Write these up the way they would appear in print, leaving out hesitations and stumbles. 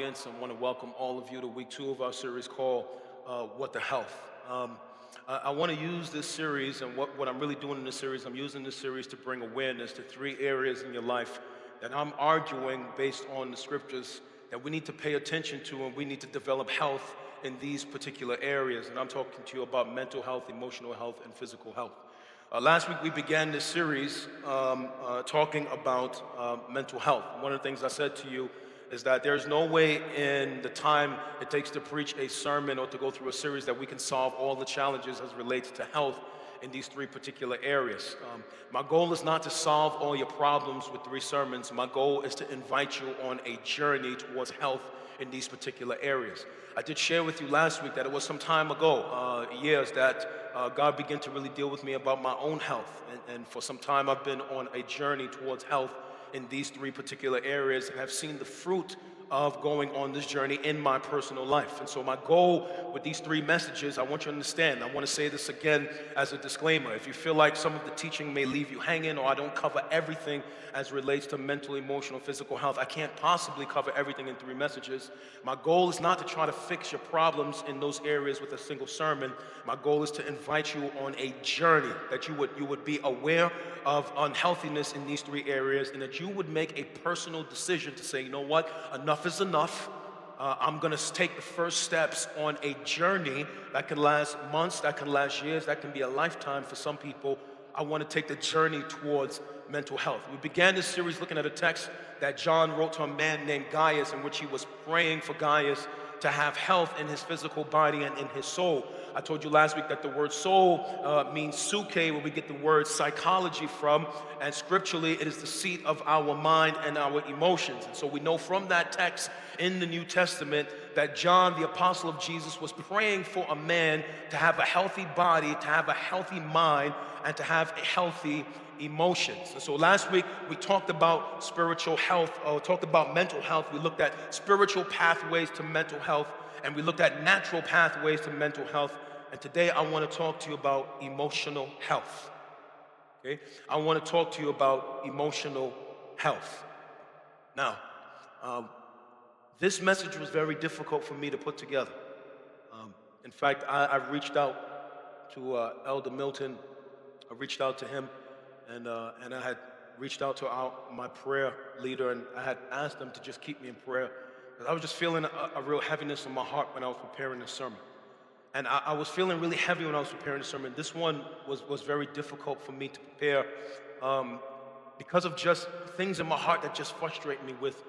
audience. I want to welcome all of you to week 2 of our series called What the Health. I want to use this series, and what I'm really doing in this series, I'm using this series to bring awareness to 3 areas in your life that I'm arguing based on the scriptures that we need to pay attention to, and we need to develop health in these particular areas. And I'm talking to you about mental health, emotional health, and physical health. Last week we began this series talking about mental health. One of the things I said to you is that there's no way in the time it takes to preach a sermon or to go through a series that we can solve all the challenges as relates to health in these 3 particular areas. My goal is not to solve all your problems with 3 sermons. My goal is to invite you on a journey towards health in these particular areas. I did share with you last week that it was some time ago, years, that God began to really deal with me about my own health. And for some time I've been on a journey towards health in these 3 particular areas, and have seen the fruit of going on this journey in my personal life. And so my goal with these 3 messages, I want you to understand, I want to say this again as a disclaimer. If you feel like some of the teaching may leave you hanging, or I don't cover everything as relates to mental, emotional, physical health, I can't possibly cover everything in 3 messages. My goal is not to try to fix your problems in those areas with a single sermon. My goal is to invite you on a journey, that you would be aware of unhealthiness in these 3 areas, and that you would make a personal decision to say, you know what, enough is enough. I'm going to take the first steps on a journey that can last months, that can last years, that can be a lifetime for some people. I want to take the journey towards mental health. We began this series looking at a text that John wrote to a man named Gaius, in which he was praying for Gaius to have health in his physical body and in his soul. I told you last week that the word soul means suke, where we get the word psychology from, and scripturally it is the seat of our mind and our emotions. And so we know from that text in the New Testament that John, the apostle of Jesus, was praying for a man to have a healthy body, to have a healthy mind, and to have a healthy emotions. And so last week we talked about spiritual health, or talked about mental health. We looked at spiritual pathways to mental health, and we looked at natural pathways to mental health. And today I want to talk to you about emotional health. Okay? I want to talk to you about emotional health. Now, this message was very difficult for me to put together. In fact, I've reached out to Elder Milton. I reached out to him, and I had reached out to my prayer leader, and I had asked them to just keep me in prayer, because I was just feeling a real heaviness in my heart when I was preparing this sermon. And I was feeling really heavy when I was preparing the sermon. This one was very difficult for me to prepare because of just things in my heart that just frustrate me with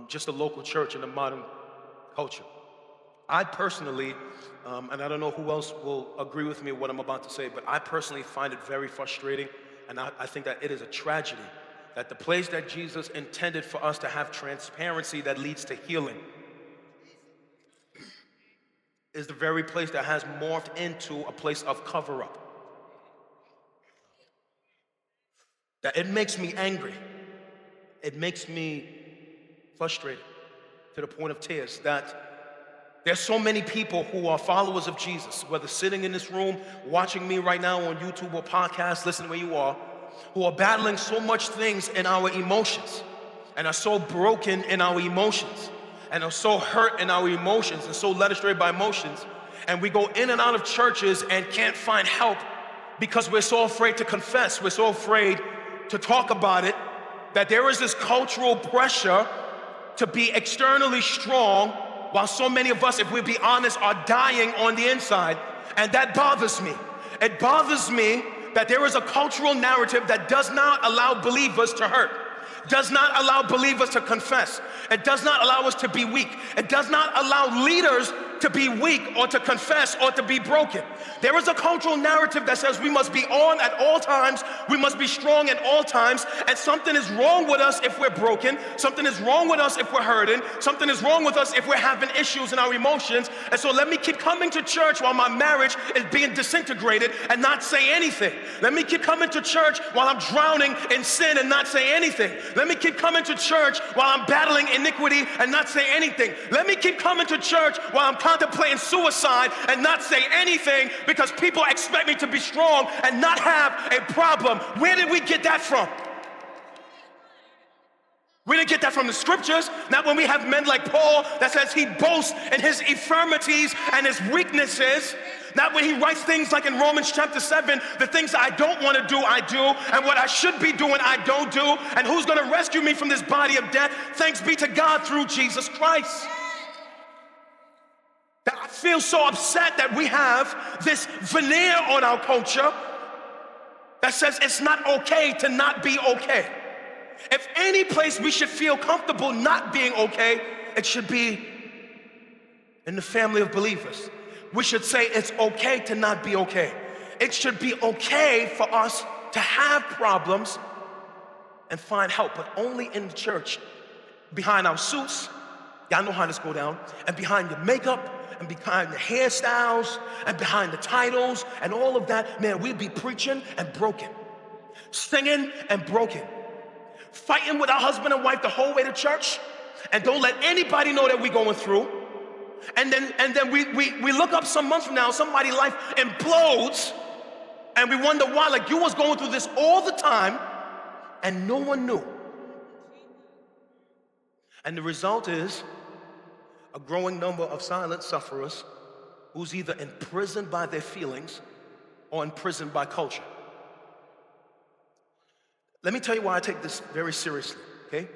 just the local church and the modern culture. I personally, and I don't know who else will agree with me what I'm about to say, but I personally find it very frustrating, and I think that it is a tragedy that the place that Jesus intended for us to have transparency that leads to healing is the very place that has morphed into a place of cover-up. That it makes me angry. It makes me frustrated to the point of tears that there's so many people who are followers of Jesus, whether sitting in this room, watching me right now on YouTube or podcast, listening where you are, who are battling so much things in our emotions, and are so broken in our emotions, and are so hurt in our emotions, and so led astray by emotions. And we go in and out of churches and can't find help because we're so afraid to confess, we're so afraid to talk about it, that there is this cultural pressure to be externally strong, while so many of us, if we be honest, are dying on the inside. And that bothers me. It bothers me that there is a cultural narrative that does not allow believers to hurt, does not allow believers to confess. It does not allow us to be weak. It does not allow leaders to be weak or to confess or to be broken. There is a cultural narrative that says we must be on at all times, we must be strong at all times, and something is wrong with us if we're broken, something is wrong with us if we're hurting, something is wrong with us if we're having issues in our emotions. And so let me keep coming to church while my marriage is being disintegrated and not say anything. Let me keep coming to church while I'm drowning in sin and not say anything. Let me keep coming to church while I'm battling iniquity and not say anything. Let me keep coming to church while I'm contemplating suicide and not say anything, because people expect me to be strong and not have a problem. Where did we get that from? We didn't get that from the scriptures. Not when we have men like Paul that says he boasts in his infirmities and his weaknesses. Not when he writes things like in Romans chapter 7, the things I don't want to do, I do, and what I should be doing, I don't do. And who's going to rescue me from this body of death? Thanks be to God through Jesus Christ. That I feel so upset that we have this veneer on our culture that says it's not okay to not be okay. If any place we should feel comfortable not being okay, it should be in the family of believers. We should say it's okay to not be okay. It should be okay for us to have problems and find help, but only in the church. Behind our suits, y'all know how this go down, and behind your makeup, and behind the hairstyles, and behind the titles, and all of that, man, we'd be preaching and broken, singing and broken, fighting with our husband and wife the whole way to church, and don't let anybody know that we're going through. And then we look up some months from now, somebody's life implodes, and we wonder why, like you was going through this all the time, and no one knew. And the result is a growing number of silent sufferers who's either imprisoned by their feelings or imprisoned by culture. Let me tell you why I take this very seriously, okay?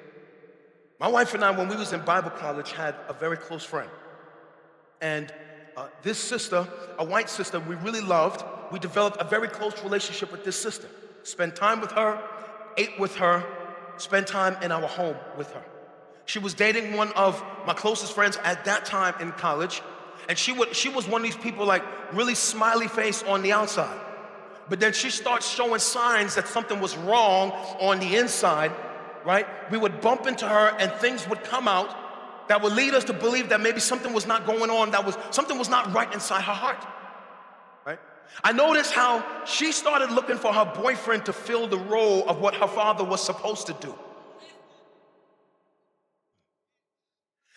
My wife and I, when we was in Bible college, had a very close friend. And this sister, a white sister we really loved, we developed a very close relationship with this sister. Spent time with her, ate with her, spent time in our home with her. She was dating one of my closest friends at that time in college, and she was one of these people like really smiley face on the outside. But then she starts showing signs that something was wrong on the inside, right? We would bump into her and things would come out that would lead us to believe that maybe something was not going on, something was not right inside her heart, right? I noticed how she started looking for her boyfriend to fill the role of what her father was supposed to do.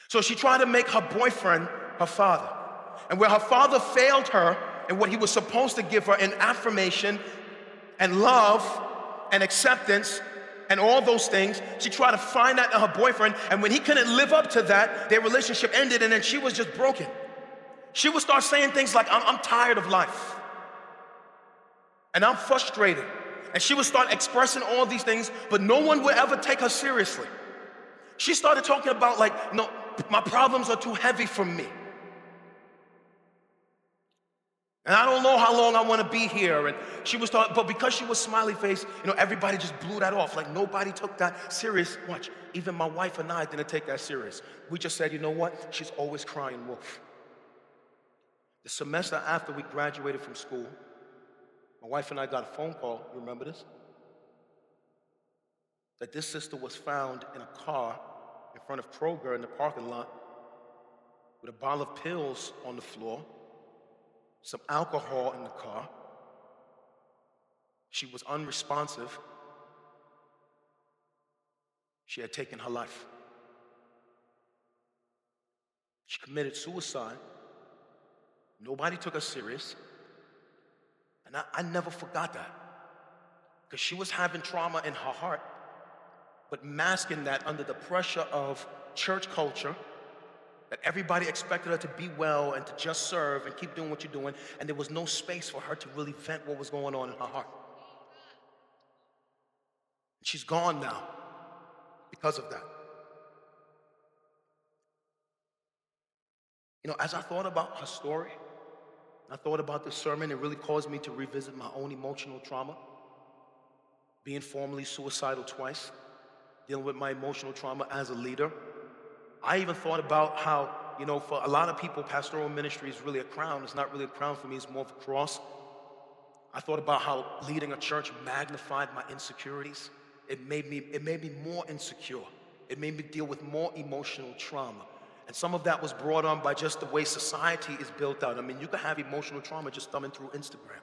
So she tried to make her boyfriend her father. And where her father failed her in what he was supposed to give her in affirmation and love and acceptance and all those things, she tried to find that in her boyfriend, and when he couldn't live up to that, their relationship ended, and then she was just broken. She would start saying things like, I'm tired of life, and I'm frustrated. And she would start expressing all these things, but no one would ever take her seriously. She started talking about like, no, my problems are too heavy for me. And I don't know how long I want to be here. And she was talking, but because she was smiley face, everybody just blew that off. Like nobody took that serious. Watch, even my wife and I didn't take that serious. We just said, you know what? She's always crying wolf. The semester after we graduated from school, my wife and I got a phone call, you remember this? That this sister was found in a car in front of Kroger in the parking lot with a bottle of pills on the floor, some alcohol in the car. She was unresponsive. She had taken her life. She committed suicide. Nobody took her serious. And I never forgot that. Because she was having trauma in her heart, but masking that under the pressure of church culture, that everybody expected her to be well and to just serve and keep doing what you're doing, and there was no space for her to really vent what was going on in her heart. She's gone now because of that. As I thought about her story, I thought about this sermon, it really caused me to revisit my own emotional trauma, being formerly suicidal twice, dealing with my emotional trauma as a leader. I even thought about how, for a lot of people, pastoral ministry is really a crown. It's not really a crown for me, it's more of a cross. I thought about how leading a church magnified my insecurities. It made me more insecure. It made me deal with more emotional trauma. And some of that was brought on by just the way society is built out. I mean, you can have emotional trauma just thumbing through Instagram.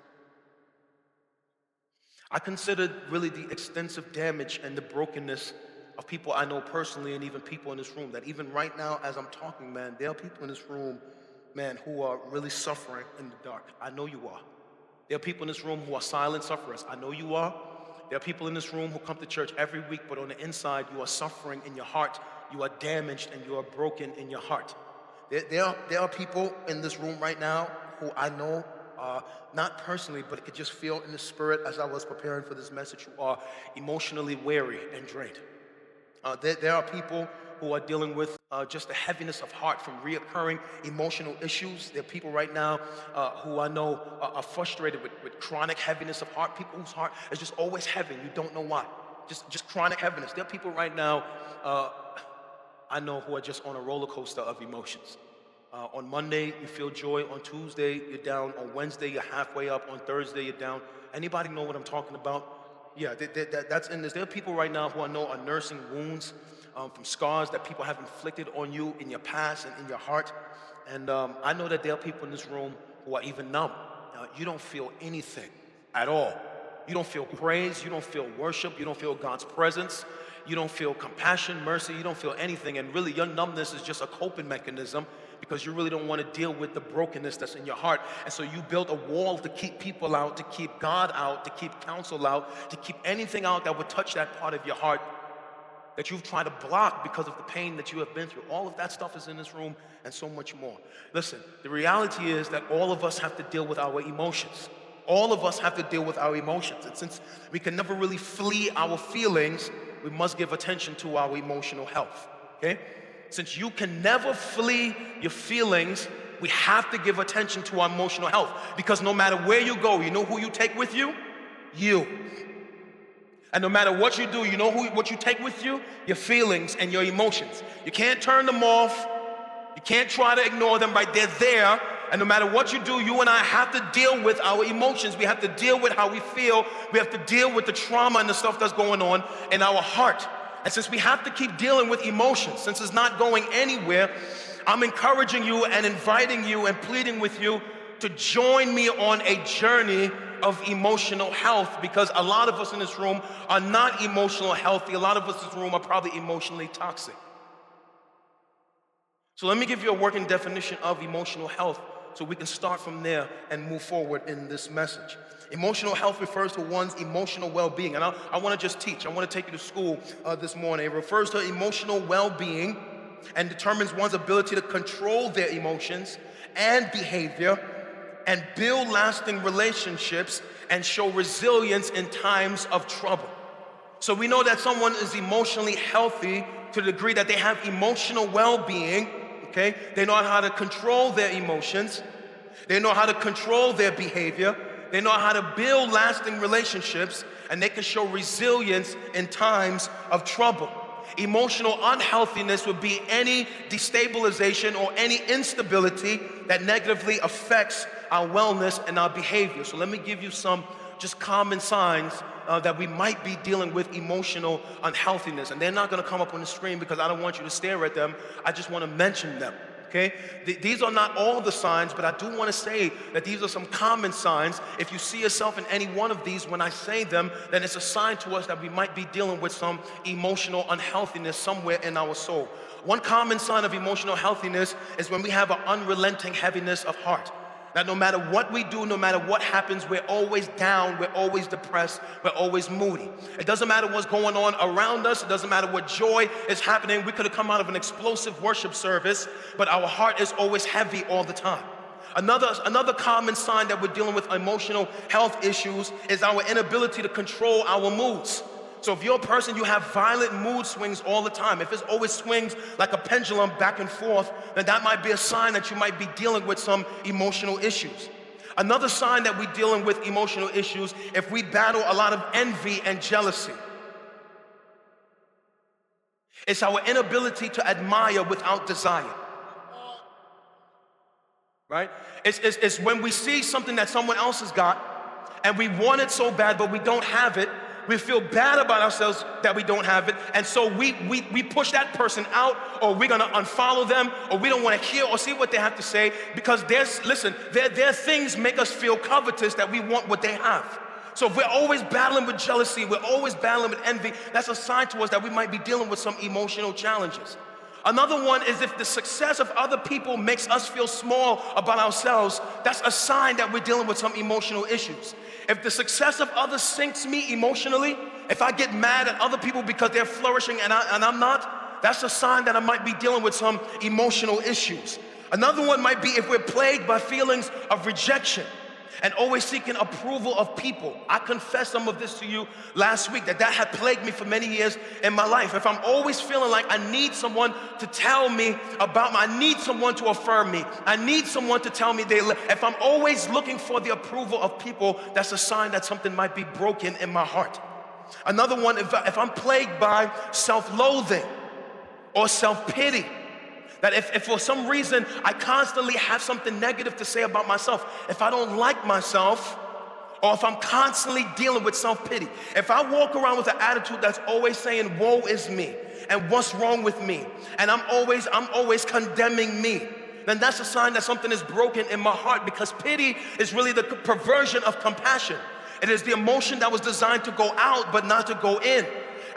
I considered really the extensive damage and the brokenness of people I know personally, and even people in this room, that even right now as I'm talking, man, there are people in this room, man, who are really suffering in the dark. I know you are. There are people in this room who are silent sufferers. I know you are. There are people in this room who come to church every week, but on the inside, you are suffering in your heart. You are damaged and you are broken in your heart. There are people in this room right now who I know, not personally, but I could just feel in the spirit as I was preparing for this message, who are emotionally weary and drained. There are people who are dealing with just the heaviness of heart from reoccurring emotional issues. There are people right now who I know are frustrated with chronic heaviness of heart, people whose heart is just always heavy. You don't know why. Just chronic heaviness. There are people right now I know who are just on a roller coaster of emotions. On Monday, you feel joy. On Tuesday, you're down. On Wednesday, you're halfway up. On Thursday, you're down. Anybody know what I'm talking about? Yeah, that's in this. There are people right now who I know are nursing wounds from scars that people have inflicted on you in your past and in your heart. And I know that there are people in this room who are even numb. You don't feel anything at all. You don't feel praise. You don't feel worship. You don't feel God's presence. You don't feel compassion, mercy. You don't feel anything. And really, your numbness is just a coping mechanism because you really don't want to deal with the brokenness that's in your heart. And so you built a wall to keep people out, to keep God out, to keep counsel out, to keep anything out that would touch that part of your heart that you've tried to block because of the pain that you have been through. All of that stuff is in this room and so much more. Listen, the reality is that all of us have to deal with our emotions. All of us have to deal with our emotions. And since we can never really flee our feelings, we must give attention to our emotional health, okay? Since you can never flee your feelings, we have to give attention to our emotional health, because no matter where you go, you know who you take with you? You. And no matter what you do, you know what you take with you? Your feelings and your emotions. You can't turn them off. You can't try to ignore them, right? They're there. And no matter what you do, you and I have to deal with our emotions. We have to deal with how we feel. We have to deal with the trauma and the stuff that's going on in our heart. And since we have to keep dealing with emotions, since it's not going anywhere, I'm encouraging you and inviting you and pleading with you to join me on a journey of emotional health, because a lot of us in this room are not emotionally healthy. A lot of us in this room are probably emotionally toxic. So let me give you a working definition of emotional health so we can start from there and move forward in this message. Emotional health refers to one's emotional well-being. And I want to just teach. I want to take you to school this morning. It refers to emotional well-being and determines one's ability to control their emotions and behavior and build lasting relationships and show resilience in times of trouble. So we know that someone is emotionally healthy to the degree that they have emotional well-being, okay? They know how to control their emotions. They know how to control their behavior. They know how to build lasting relationships, and they can show resilience in times of trouble. Emotional unhealthiness would be any destabilization or any instability that negatively affects our wellness and our behavior. So let me give you some just common signs that we might be dealing with emotional unhealthiness. And they're not going to come up on the screen because I don't want you to stare at them. I just want to mention them. Okay? These are not all the signs, but I do want to say that these are some common signs. If you see yourself in any one of these when I say them, then it's a sign to us that we might be dealing with some emotional unhealthiness somewhere in our soul. One common sign of emotional healthiness is when we have an unrelenting heaviness of heart. That no matter what we do, no matter what happens, we're always down, we're always depressed, we're always moody. It doesn't matter what's going on around us, it doesn't matter what joy is happening. We could have come out of an explosive worship service, but our heart is always heavy all the time. Another common sign that we're dealing with emotional health issues is our inability to control our moods. So if you're a person, you have violent mood swings all the time. If it always swings like a pendulum back and forth, then that might be a sign that you might be dealing with some emotional issues. Another sign that we're dealing with emotional issues, if we battle a lot of envy and jealousy. It's our inability to admire without desire. Right? It's when we see something that someone else has got and we want it so bad but we don't have it. We feel bad about ourselves that we don't have it, and so we push that person out, or we're gonna unfollow them, or we don't want to hear or see what they have to say, because their things make us feel covetous that we want what they have. So if we're always battling with jealousy, we're always battling with envy, that's a sign to us that we might be dealing with some emotional challenges. Another one is if the success of other people makes us feel small about ourselves, that's a sign that we're dealing with some emotional issues. If the success of others sinks me emotionally, if I get mad at other people because they're flourishing and I'm not, that's a sign that I might be dealing with some emotional issues. Another one might be if we're plagued by feelings of rejection and always seeking approval of people. I confessed some of this to you last week, that had plagued me for many years in my life. If I'm always feeling like I need someone to tell me about me, I need someone to affirm me, I need someone to tell me if I'm always looking for the approval of people, that's a sign that something might be broken in my heart. Another one, if I'm plagued by self-loathing or self-pity, that if for some reason I constantly have something negative to say about myself, if I don't like myself, or if I'm constantly dealing with self-pity, if I walk around with an attitude that's always saying, woe is me, and what's wrong with me, and I'm always condemning me, then that's a sign that something is broken in my heart, because pity is really the perversion of compassion. It is the emotion that was designed to go out but not to go in.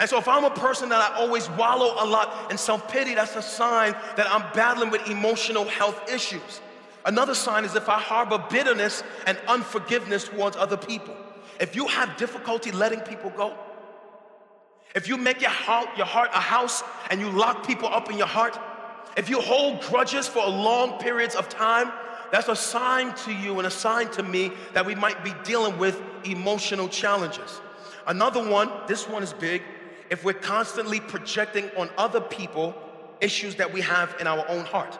And so if I'm a person that I always wallow a lot in self-pity, that's a sign that I'm battling with emotional health issues. Another sign is if I harbor bitterness and unforgiveness towards other people. If you have difficulty letting people go, if you make your heart a house and you lock people up in your heart, if you hold grudges for long periods of time, that's a sign to you and a sign to me that we might be dealing with emotional challenges. Another one, this one is big, if we're constantly projecting on other people issues that we have in our own heart.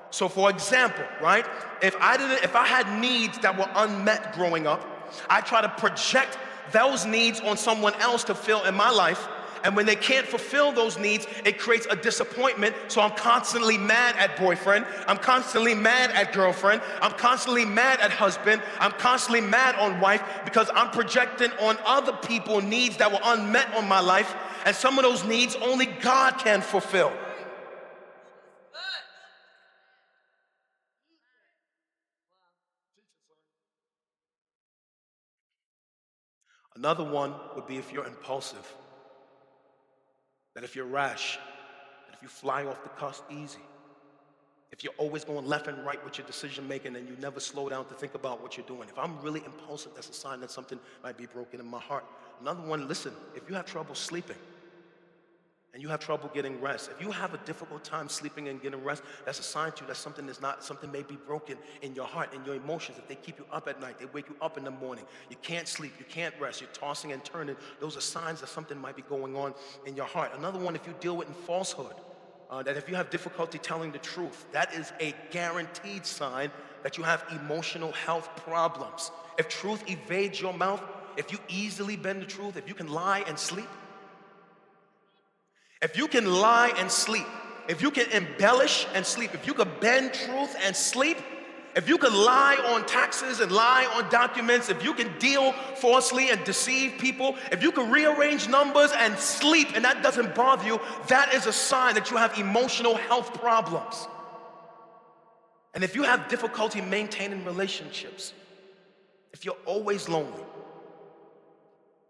So for example, right, if I had needs that were unmet growing up, I try to project those needs on someone else to fill in my life, and when they can't fulfill those needs, it creates a disappointment, so I'm constantly mad at boyfriend, I'm constantly mad at girlfriend, I'm constantly mad at husband, I'm constantly mad on wife, because I'm projecting on other people needs that were unmet on my life, and some of those needs only God can fulfill. Another one would be if you're impulsive, that if you're rash, that if you fly off the cuff easy, if you're always going left and right with your decision making and you never slow down to think about what you're doing. If I'm really impulsive, that's a sign that something might be broken in my heart. Another one, listen, if you have trouble sleeping and you have trouble getting rest, if you have a difficult time sleeping and getting rest, that's a sign to you that something may be broken in your heart, in your emotions. If they keep you up at night, they wake you up in the morning, you can't sleep, you can't rest, you're tossing and turning, those are signs that something might be going on in your heart. Another one, if you deal with falsehood, that if you have difficulty telling the truth, that is a guaranteed sign that you have emotional health problems. If truth evades your mouth, if you easily bend the truth, if you can lie and sleep, if you can lie and sleep, if you can embellish and sleep, if you can bend truth and sleep, if you can lie on taxes and lie on documents, if you can deal falsely and deceive people, if you can rearrange numbers and sleep and that doesn't bother you, that is a sign that you have emotional health problems. And if you have difficulty maintaining relationships, if you're always lonely,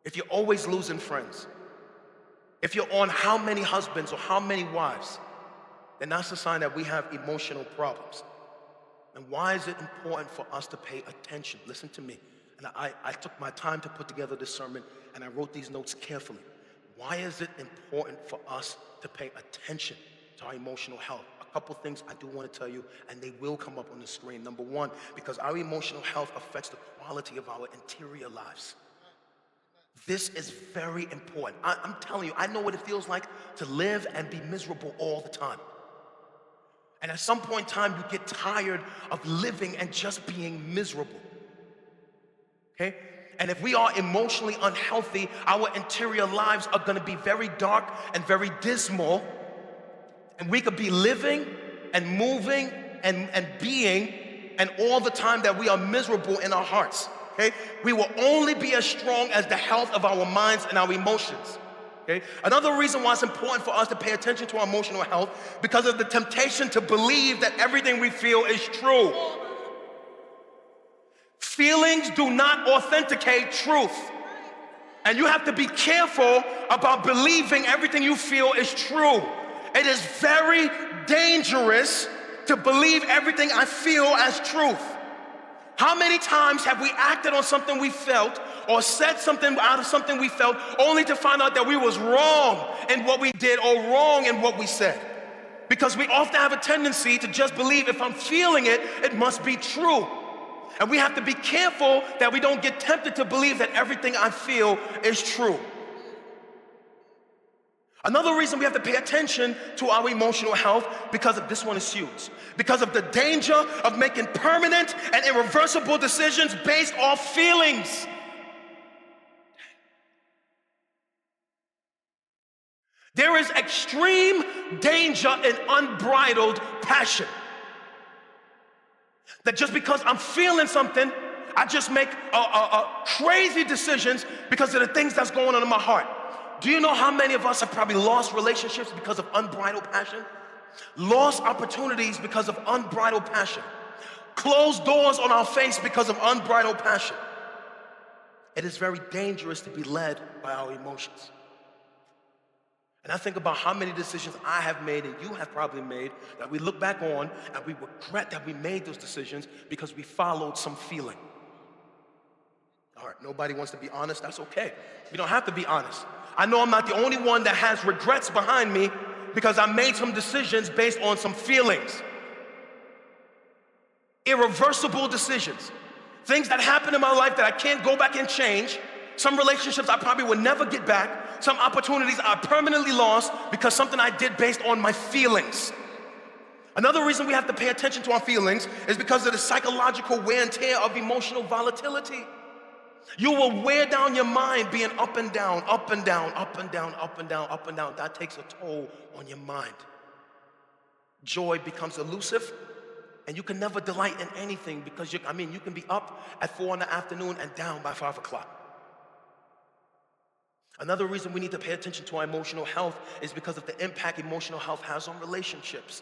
if you're always losing friends, if you're on how many husbands or how many wives, then that's a sign that we have emotional problems. And why is it important for us to pay attention? Listen to me. And I took my time to put together this sermon, and I wrote these notes carefully. Why is it important for us to pay attention to our emotional health? A couple things I do want to tell you, and they will come up on the screen. Number one, because our emotional health affects the quality of our interior lives. This is very important. I'm telling you, I know what it feels like to live and be miserable all the time. And at some point in time, you get tired of living and just being miserable, okay? And if we are emotionally unhealthy, our interior lives are gonna be very dark and very dismal, and we could be living and moving and being, and all the time that we are miserable in our hearts, okay? We will only be as strong as the health of our minds and our emotions. Okay? Another reason why it's important for us to pay attention to our emotional health, because of the temptation to believe that everything we feel is true. Feelings do not authenticate truth. And you have to be careful about believing everything you feel is true. It is very dangerous to believe everything I feel as truth. How many times have we acted on something we felt or said something out of something we felt only to find out that we was wrong in what we did or wrong in what we said? Because we often have a tendency to just believe if I'm feeling it, it must be true. And we have to be careful that we don't get tempted to believe that everything I feel is true. Another reason we have to pay attention to our emotional health, because of this one is huge, because of the danger of making permanent and irreversible decisions based off feelings. There is extreme danger in unbridled passion. That just because I'm feeling something, I just make crazy decisions because of the things that's going on in my heart. Do you know how many of us have probably lost relationships because of unbridled passion? Lost opportunities because of unbridled passion. Closed doors on our face because of unbridled passion. It is very dangerous to be led by our emotions. And I think about how many decisions I have made and you have probably made that we look back on and we regret that we made those decisions because we followed some feeling. All right, nobody wants to be honest, that's okay. You don't have to be honest. I know I'm not the only one that has regrets behind me because I made some decisions based on some feelings. Irreversible decisions. Things that happen in my life that I can't go back and change. Some relationships I probably will never get back. Some opportunities I permanently lost because something I did based on my feelings. Another reason we have to pay attention to our feelings is because of the psychological wear and tear of emotional volatility. You will wear down your mind being up and down, up and down, up and down, up and down, up and down. That takes a toll on your mind. Joy becomes elusive, and you can never delight in anything because you can be up at 4 in the afternoon and down by 5 o'clock. Another reason we need to pay attention to our emotional health is because of the impact emotional health has on relationships.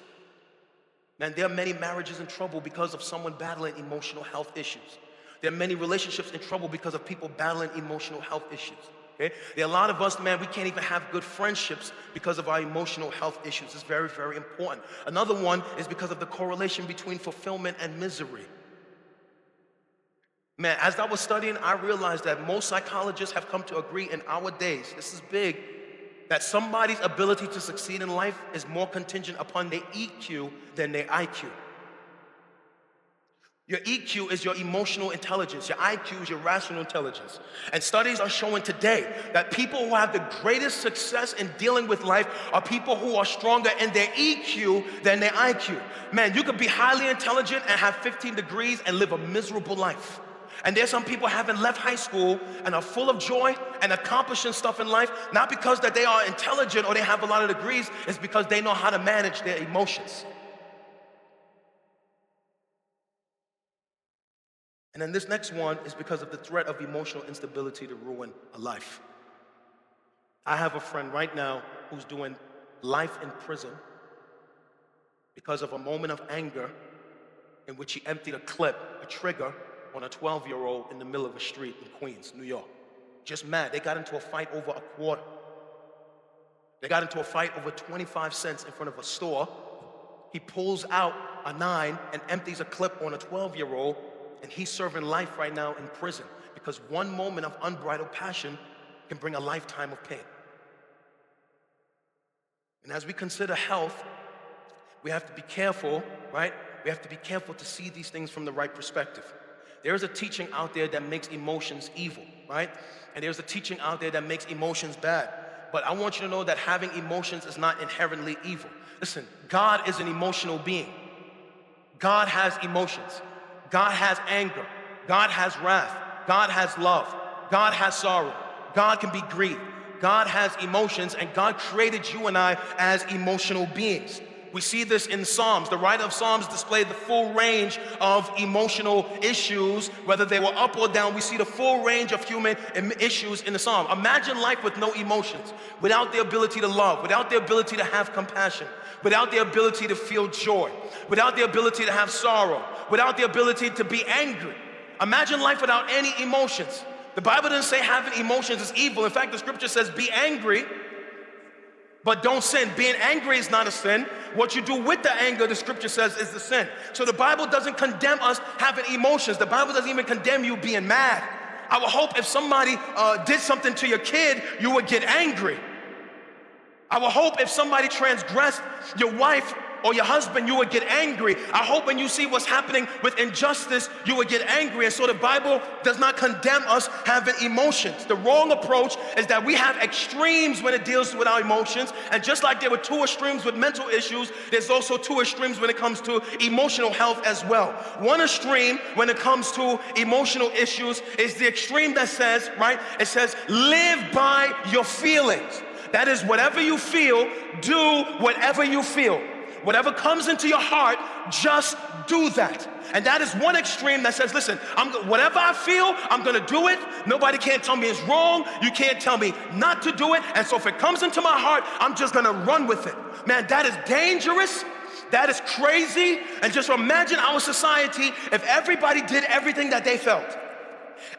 Man, there are many marriages in trouble because of someone battling emotional health issues. There are many relationships in trouble because of people battling emotional health issues. Okay? There are a lot of us, man, we can't even have good friendships because of our emotional health issues. It's very, very important. Another one is because of the correlation between fulfillment and misery. Man, as I was studying, I realized that most psychologists have come to agree in our days, this is big, that somebody's ability to succeed in life is more contingent upon their EQ than their IQ. Your EQ is your emotional intelligence. Your IQ is your rational intelligence. And studies are showing today that people who have the greatest success in dealing with life are people who are stronger in their EQ than their IQ. Man, you could be highly intelligent and have 15 degrees and live a miserable life. And there's some people haven't left high school and are full of joy and accomplishing stuff in life, not because that they are intelligent or they have a lot of degrees, it's because they know how to manage their emotions. And then this next one is because of the threat of emotional instability to ruin a life. I have a friend right now who's doing life in prison because of a moment of anger in which he emptied a trigger on a 12-year-old in the middle of a street in Queens, New York. Just mad. They got into a fight over a quarter. They got into a fight over 25 cents in front of a store. He pulls out a 9 and empties a clip on a 12-year-old, and he's serving life right now in prison because one moment of unbridled passion can bring a lifetime of pain. And as we consider health, we have to be careful, right? We have to be careful to see these things from the right perspective. There's a teaching out there that makes emotions evil, right? And there's a teaching out there that makes emotions bad. But I want you to know that having emotions is not inherently evil. Listen, God is an emotional being. God has emotions. God has anger. God has wrath. God has love. God has sorrow. God can be grieved. God has emotions, and God created you and I as emotional beings. We see this in Psalms. The writer of Psalms displayed the full range of emotional issues, whether they were up or down. We see the full range of human issues in the Psalm. Imagine life with no emotions, without the ability to love, without the ability to have compassion, without the ability to feel joy, without the ability to have sorrow, without the ability to be angry. Imagine life without any emotions. The Bible doesn't say having emotions is evil. In fact, the scripture says be angry, but don't sin. Being angry is not a sin. What you do with the anger, the scripture says, is the sin. So the Bible doesn't condemn us having emotions. The Bible doesn't even condemn you being mad. I would hope if somebody did something to your kid, you would get angry. I would hope if somebody transgressed your wife or your husband, you would get angry. I hope when you see what's happening with injustice, you would get angry. And so the Bible does not condemn us having emotions. The wrong approach is that we have extremes when it deals with our emotions. And just like there were two extremes with mental issues, there's also two extremes when it comes to emotional health as well. One extreme when it comes to emotional issues is the extreme that says, right? It says, live by your feelings. That is, whatever you feel, do whatever you feel. Whatever comes into your heart, just do that. And that is one extreme that says, listen, whatever I feel, I'm gonna do it. Nobody can't tell me it's wrong. You can't tell me not to do it. And so if it comes into my heart, I'm just gonna run with it. Man, that is dangerous. That is crazy. And just imagine our society if everybody did everything that they felt.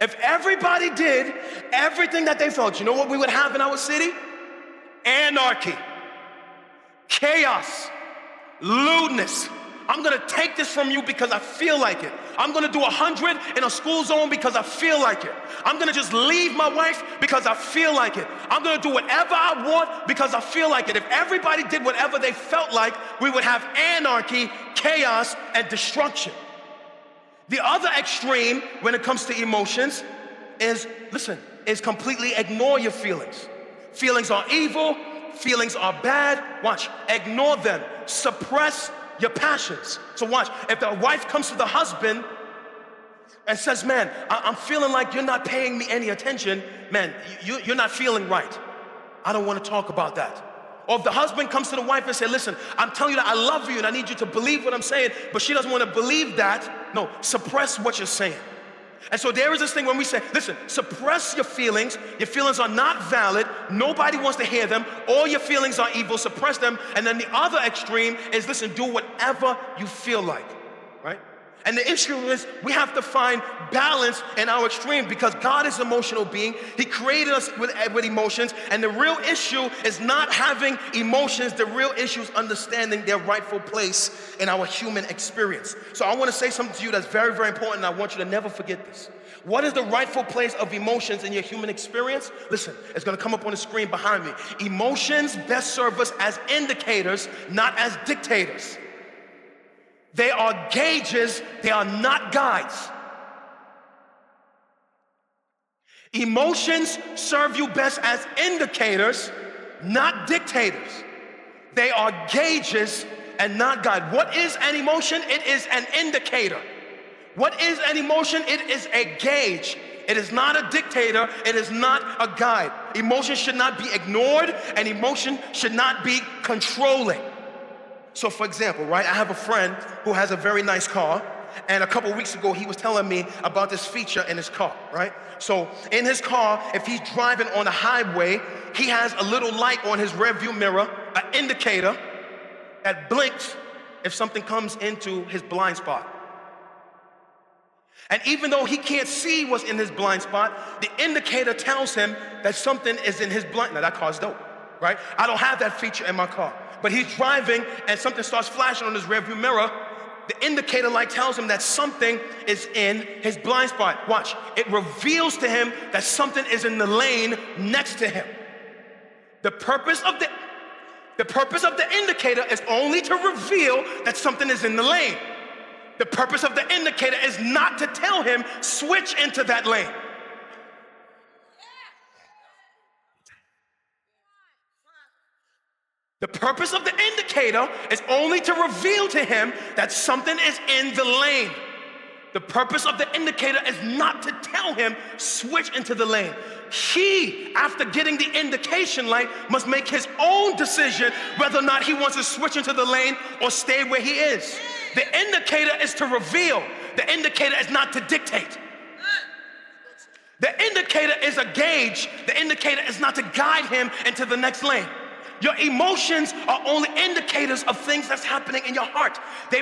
If everybody did everything that they felt, you know what we would have in our city? Anarchy, chaos, lewdness. I'm gonna take this from you because I feel like it. I'm gonna do 100 in a school zone because I feel like it. I'm gonna just leave my wife because I feel like it. I'm gonna do whatever I want because I feel like it. If everybody did whatever they felt like, we would have anarchy, chaos, and destruction. The other extreme when it comes to emotions is, listen, is completely ignore your feelings. Feelings are evil, feelings are bad. Watch, ignore them, suppress your passions. So watch, if the wife comes to the husband and says, man, I'm feeling like you're not paying me any attention, man, you're not feeling right. I don't want to talk about that. Or if the husband comes to the wife and says, listen, I'm telling you that I love you and I need you to believe what I'm saying, but she doesn't want to believe that, no, suppress what you're saying. And so there is this thing when we say, listen, suppress your feelings are not valid, nobody wants to hear them, all your feelings are evil, suppress them. And then the other extreme is, listen, do whatever you feel like, right? And the issue is we have to find balance in our extreme because God is an emotional being. He created us with emotions, and the real issue is not having emotions. The real issue is understanding their rightful place in our human experience. So I want to say something to you that's very, very important, and I want you to never forget this. What is the rightful place of emotions in your human experience? Listen, it's going to come up on the screen behind me. Emotions best serve us as indicators, not as dictators. They are gauges, they are not guides. Emotions serve you best as indicators, not dictators. They are gauges and not guides. What is an emotion? It is an indicator. What is an emotion? It is a gauge. It is not a dictator, it is not a guide. Emotion should not be ignored, and emotion should not be controlling. So for example, right, I have a friend who has a very nice car, and a couple weeks ago he was telling me about this feature in his car, right? So in his car, if he's driving on a highway, he has a little light on his rearview mirror, an indicator that blinks if something comes into his blind spot. And even though he can't see what's in his blind spot, the indicator tells him that something is in his blind. Now that car's dope, right? I don't have that feature in my car. But he's driving and something starts flashing on his rearview mirror. The indicator light tells him that something is in his blind spot. Watch, it reveals to him that something is in the lane next to him. The purpose of the indicator is only to reveal that something is in the lane. The purpose of the indicator is not to tell him, switch into that lane. The purpose of the indicator is only to reveal to him that something is in the lane. The purpose of the indicator is not to tell him, switch into the lane. He, after getting the indication light, must make his own decision whether or not he wants to switch into the lane or stay where he is. The indicator is to reveal. The indicator is not to dictate. The indicator is a gauge. The indicator is not to guide him into the next lane. Your emotions are only indicators of things that's happening in your heart. They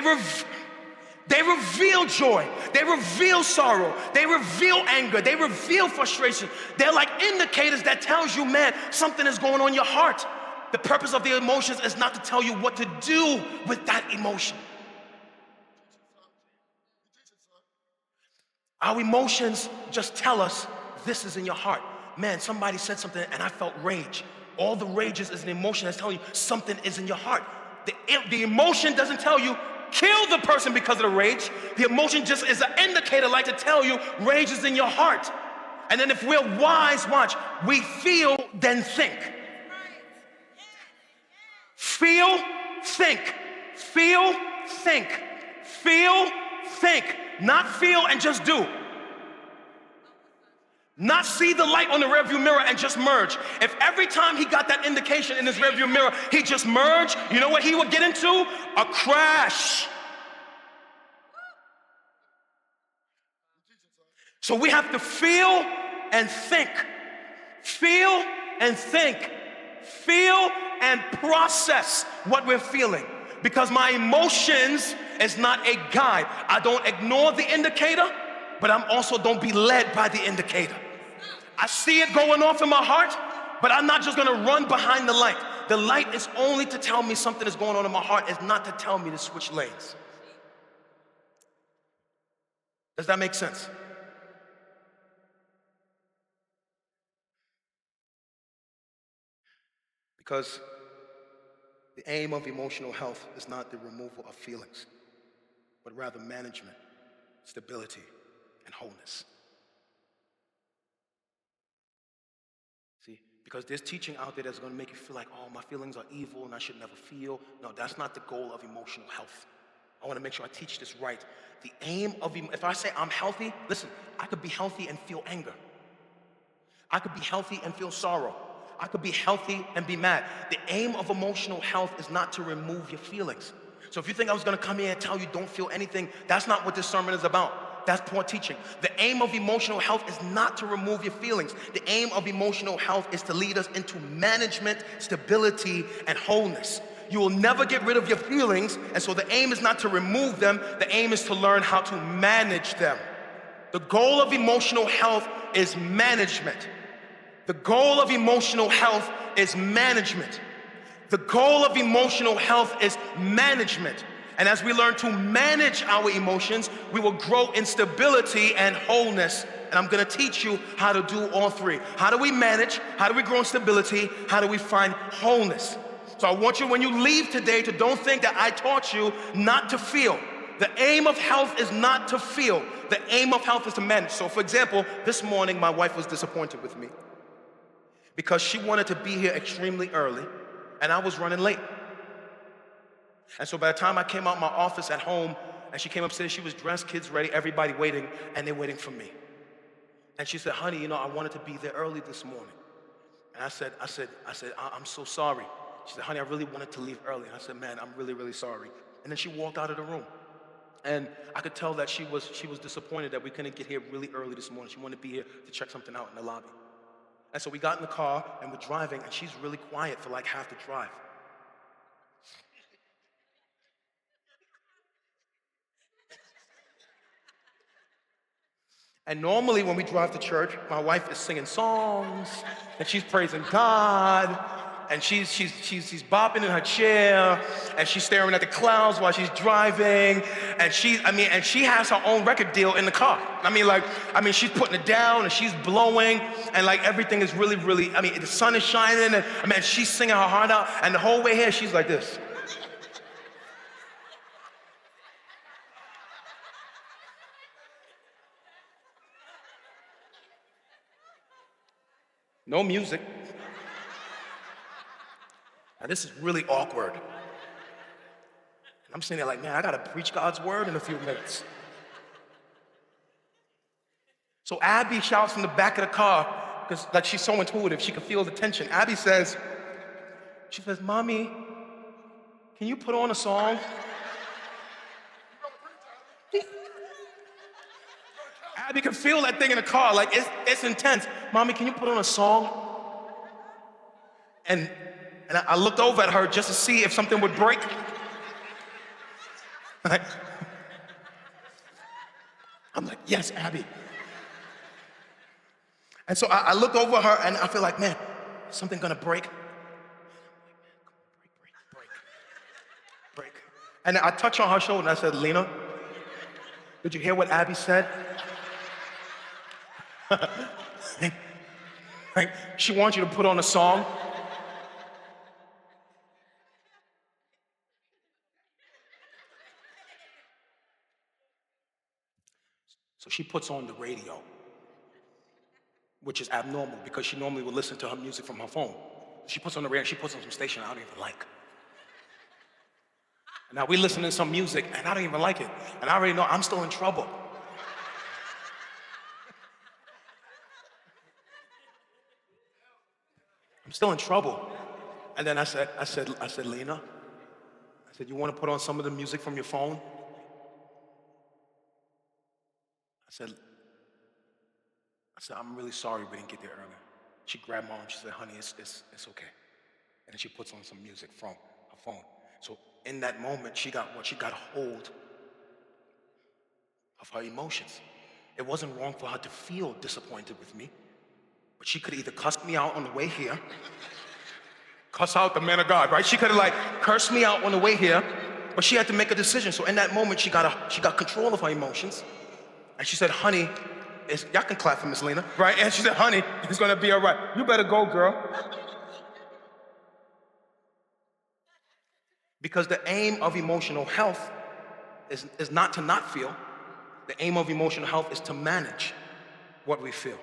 reveal joy. They reveal sorrow. They reveal anger. They reveal frustration. They're like indicators that tells you, man, something is going on in your heart. The purpose of the emotions is not to tell you what to do with that emotion. Our emotions just tell us this is in your heart. Man, somebody said something and I felt rage. All the rages is an emotion that's telling you something is in your heart. The emotion doesn't tell you kill the person because of the rage. The emotion just is an indicator, like to tell you rage is in your heart. And then if we're wise, watch, we feel, then think. Feel, think. Feel, think. Feel, think. Not feel and just do. Not see the light on the rearview mirror and just merge. If every time he got that indication in his rearview mirror, he just merged, you know what he would get into? A crash. So we have to feel and think. Feel and think. Feel and process what we're feeling. Because my emotions is not a guide. I don't ignore the indicator, but I'm also don't be led by the indicator. I see it going off in my heart, but I'm not just gonna run behind the light. The light is only to tell me something is going on in my heart. It's not to tell me to switch lanes. Does that make sense? Because the aim of emotional health is not the removal of feelings, but rather management, stability, and wholeness. See, because there's teaching out there that's going to make you feel like, oh, my feelings are evil and I should never feel. No, that's not the goal of emotional health. I want to make sure I teach this right. The aim of, if I say I'm healthy, listen, I could be healthy and feel anger. I could be healthy and feel sorrow. I could be healthy and be mad. The aim of emotional health is not to remove your feelings. So if you think I was going to come here and tell you don't feel anything, that's not what this sermon is about. That's poor teaching. The aim of emotional health is not to remove your feelings. The aim of emotional health is to lead us into management, stability, and wholeness. You will never get rid of your feelings, and so the aim is not to remove them. The aim is to learn how to manage them. The goal of emotional health is management. The goal of emotional health is management. The goal of emotional health is management. And as we learn to manage our emotions, we will grow in stability and wholeness. And I'm gonna teach you how to do all three. How do we manage? How do we grow in stability? How do we find wholeness? So I want you, when you leave today, to don't think that I taught you not to feel. The aim of health is not to feel. The aim of health is to manage. So for example, this morning my wife was disappointed with me because she wanted to be here extremely early and I was running late. And so by the time I came out my office at home and she came upstairs, she was dressed, kids ready, everybody waiting, and they're waiting for me. And she said, honey, you know, I wanted to be there early this morning. And I said, I'm so sorry. She said, honey, I really wanted to leave early. And I said, man, I'm really, really sorry. And then she walked out of the room. And I could tell that she was disappointed that we couldn't get here really early this morning. She wanted to be here to check something out in the lobby. And so we got in the car and we're driving, and she's really quiet for like half the drive. And normally when we drive to church, my wife is singing songs and she's praising God and she's bopping in her chair and she's staring at the clouds while she's driving, and she has her own record deal in the car. She's putting it down and she's blowing and like everything is really, really, the sun is shining and she's singing her heart out, and the whole way here she's like this. No music. Now this is really awkward. And I'm sitting there like, man, I gotta preach God's word in a few minutes. So Abby shouts from the back of the car, because like she's so intuitive, she can feel the tension. Abby says, Mommy, can you put on a song? Abby can feel that thing in the car, like it's intense. Mommy, can you put on a song? And I looked over at her just to see if something would break. I'm like, yes, Abby. And so I look over at her and I feel like, man, is something gonna break? And I touched on her shoulder and I said, Lena, did you hear what Abby said? Like, she wants you to put on a song. So she puts on the radio, which is abnormal because she normally would listen to her music from her phone. She puts on the radio, she puts on some station I don't even like. And now we listen to some music and I don't even like it. And I already know I'm still in trouble. I'm still in trouble. And then I said, Lena, I said, you want to put on some of the music from your phone? I said, I'm really sorry we didn't get there earlier. She grabbed my arm, she said, honey, it's okay. And then she puts on some music from her phone. So in that moment, she got hold of her emotions. It wasn't wrong for her to feel disappointed with me, but she could either cuss me out on the way here, cuss out the man of God, right? She could have like cursed me out on the way here, but she had to make a decision. So in that moment, she got control of her emotions. And she said, honey, y'all can clap for Miss Lena, right? And she said, honey, it's gonna be all right. You better go, girl. Because the aim of emotional health is not to not feel. The aim of emotional health is to manage what we feel.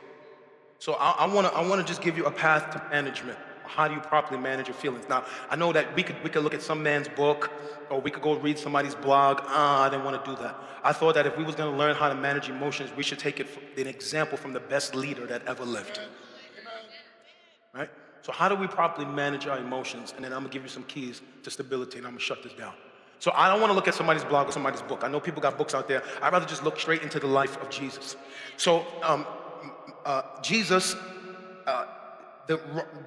So I wanna just give you a path to management. How do you properly manage your feelings? Now, I know that we could look at some man's book, or we could go read somebody's blog. I didn't want to do that. I thought that if we was going to learn how to manage emotions, we should take an example from the best leader that ever lived. Right? So how do we properly manage our emotions? And then I'm going to give you some keys to stability, and I'm going to shut this down. So I don't want to look at somebody's blog or somebody's book. I know people got books out there. I'd rather just look straight into the life of Jesus. So Jesus, the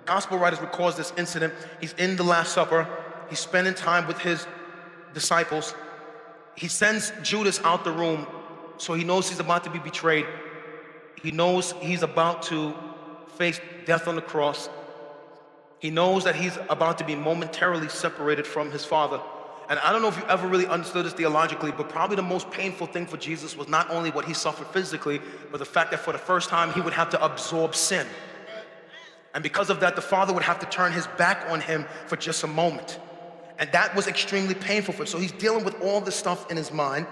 gospel writers records this incident. He's in the Last Supper. He's spending time with his disciples. He sends Judas out the room, so he knows he's about to be betrayed. He knows he's about to face death on the cross. He knows that he's about to be momentarily separated from his Father. And I don't know if you ever really understood this theologically, but probably the most painful thing for Jesus was not only what he suffered physically, but the fact that for the first time he would have to absorb sin. And because of that, the Father would have to turn his back on him for just a moment. And that was extremely painful for him. So he's dealing with all this stuff in his mind.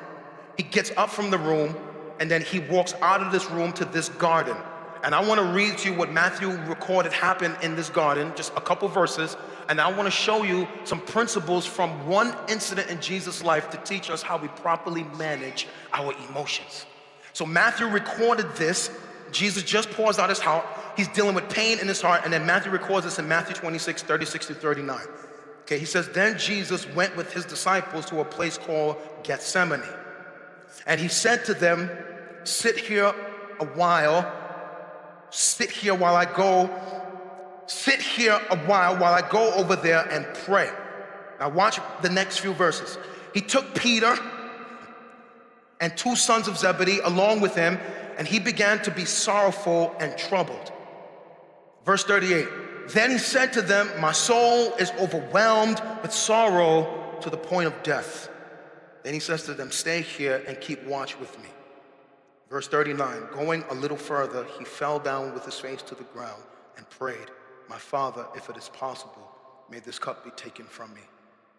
He gets up from the room, and then he walks out of this room to this garden. And I want to read to you what Matthew recorded happened in this garden, just a couple verses. And I want to show you some principles from one incident in Jesus' life to teach us how we properly manage our emotions. So Matthew recorded this. Jesus just pours out his heart. He's dealing with pain in his heart. And then Matthew records this in Matthew 26, 36 to 39. Okay, he says, then Jesus went with his disciples to a place called Gethsemane. And he said to them, sit here a while I go over there and pray. Now watch the next few verses. He took Peter and two sons of Zebedee along with him, and he began to be sorrowful and troubled. Verse 38, then he said to them, my soul is overwhelmed with sorrow to the point of death. Then he says to them, stay here and keep watch with me. Verse 39, going a little further, he fell down with his face to the ground and prayed, my Father, if it is possible, may this cup be taken from me.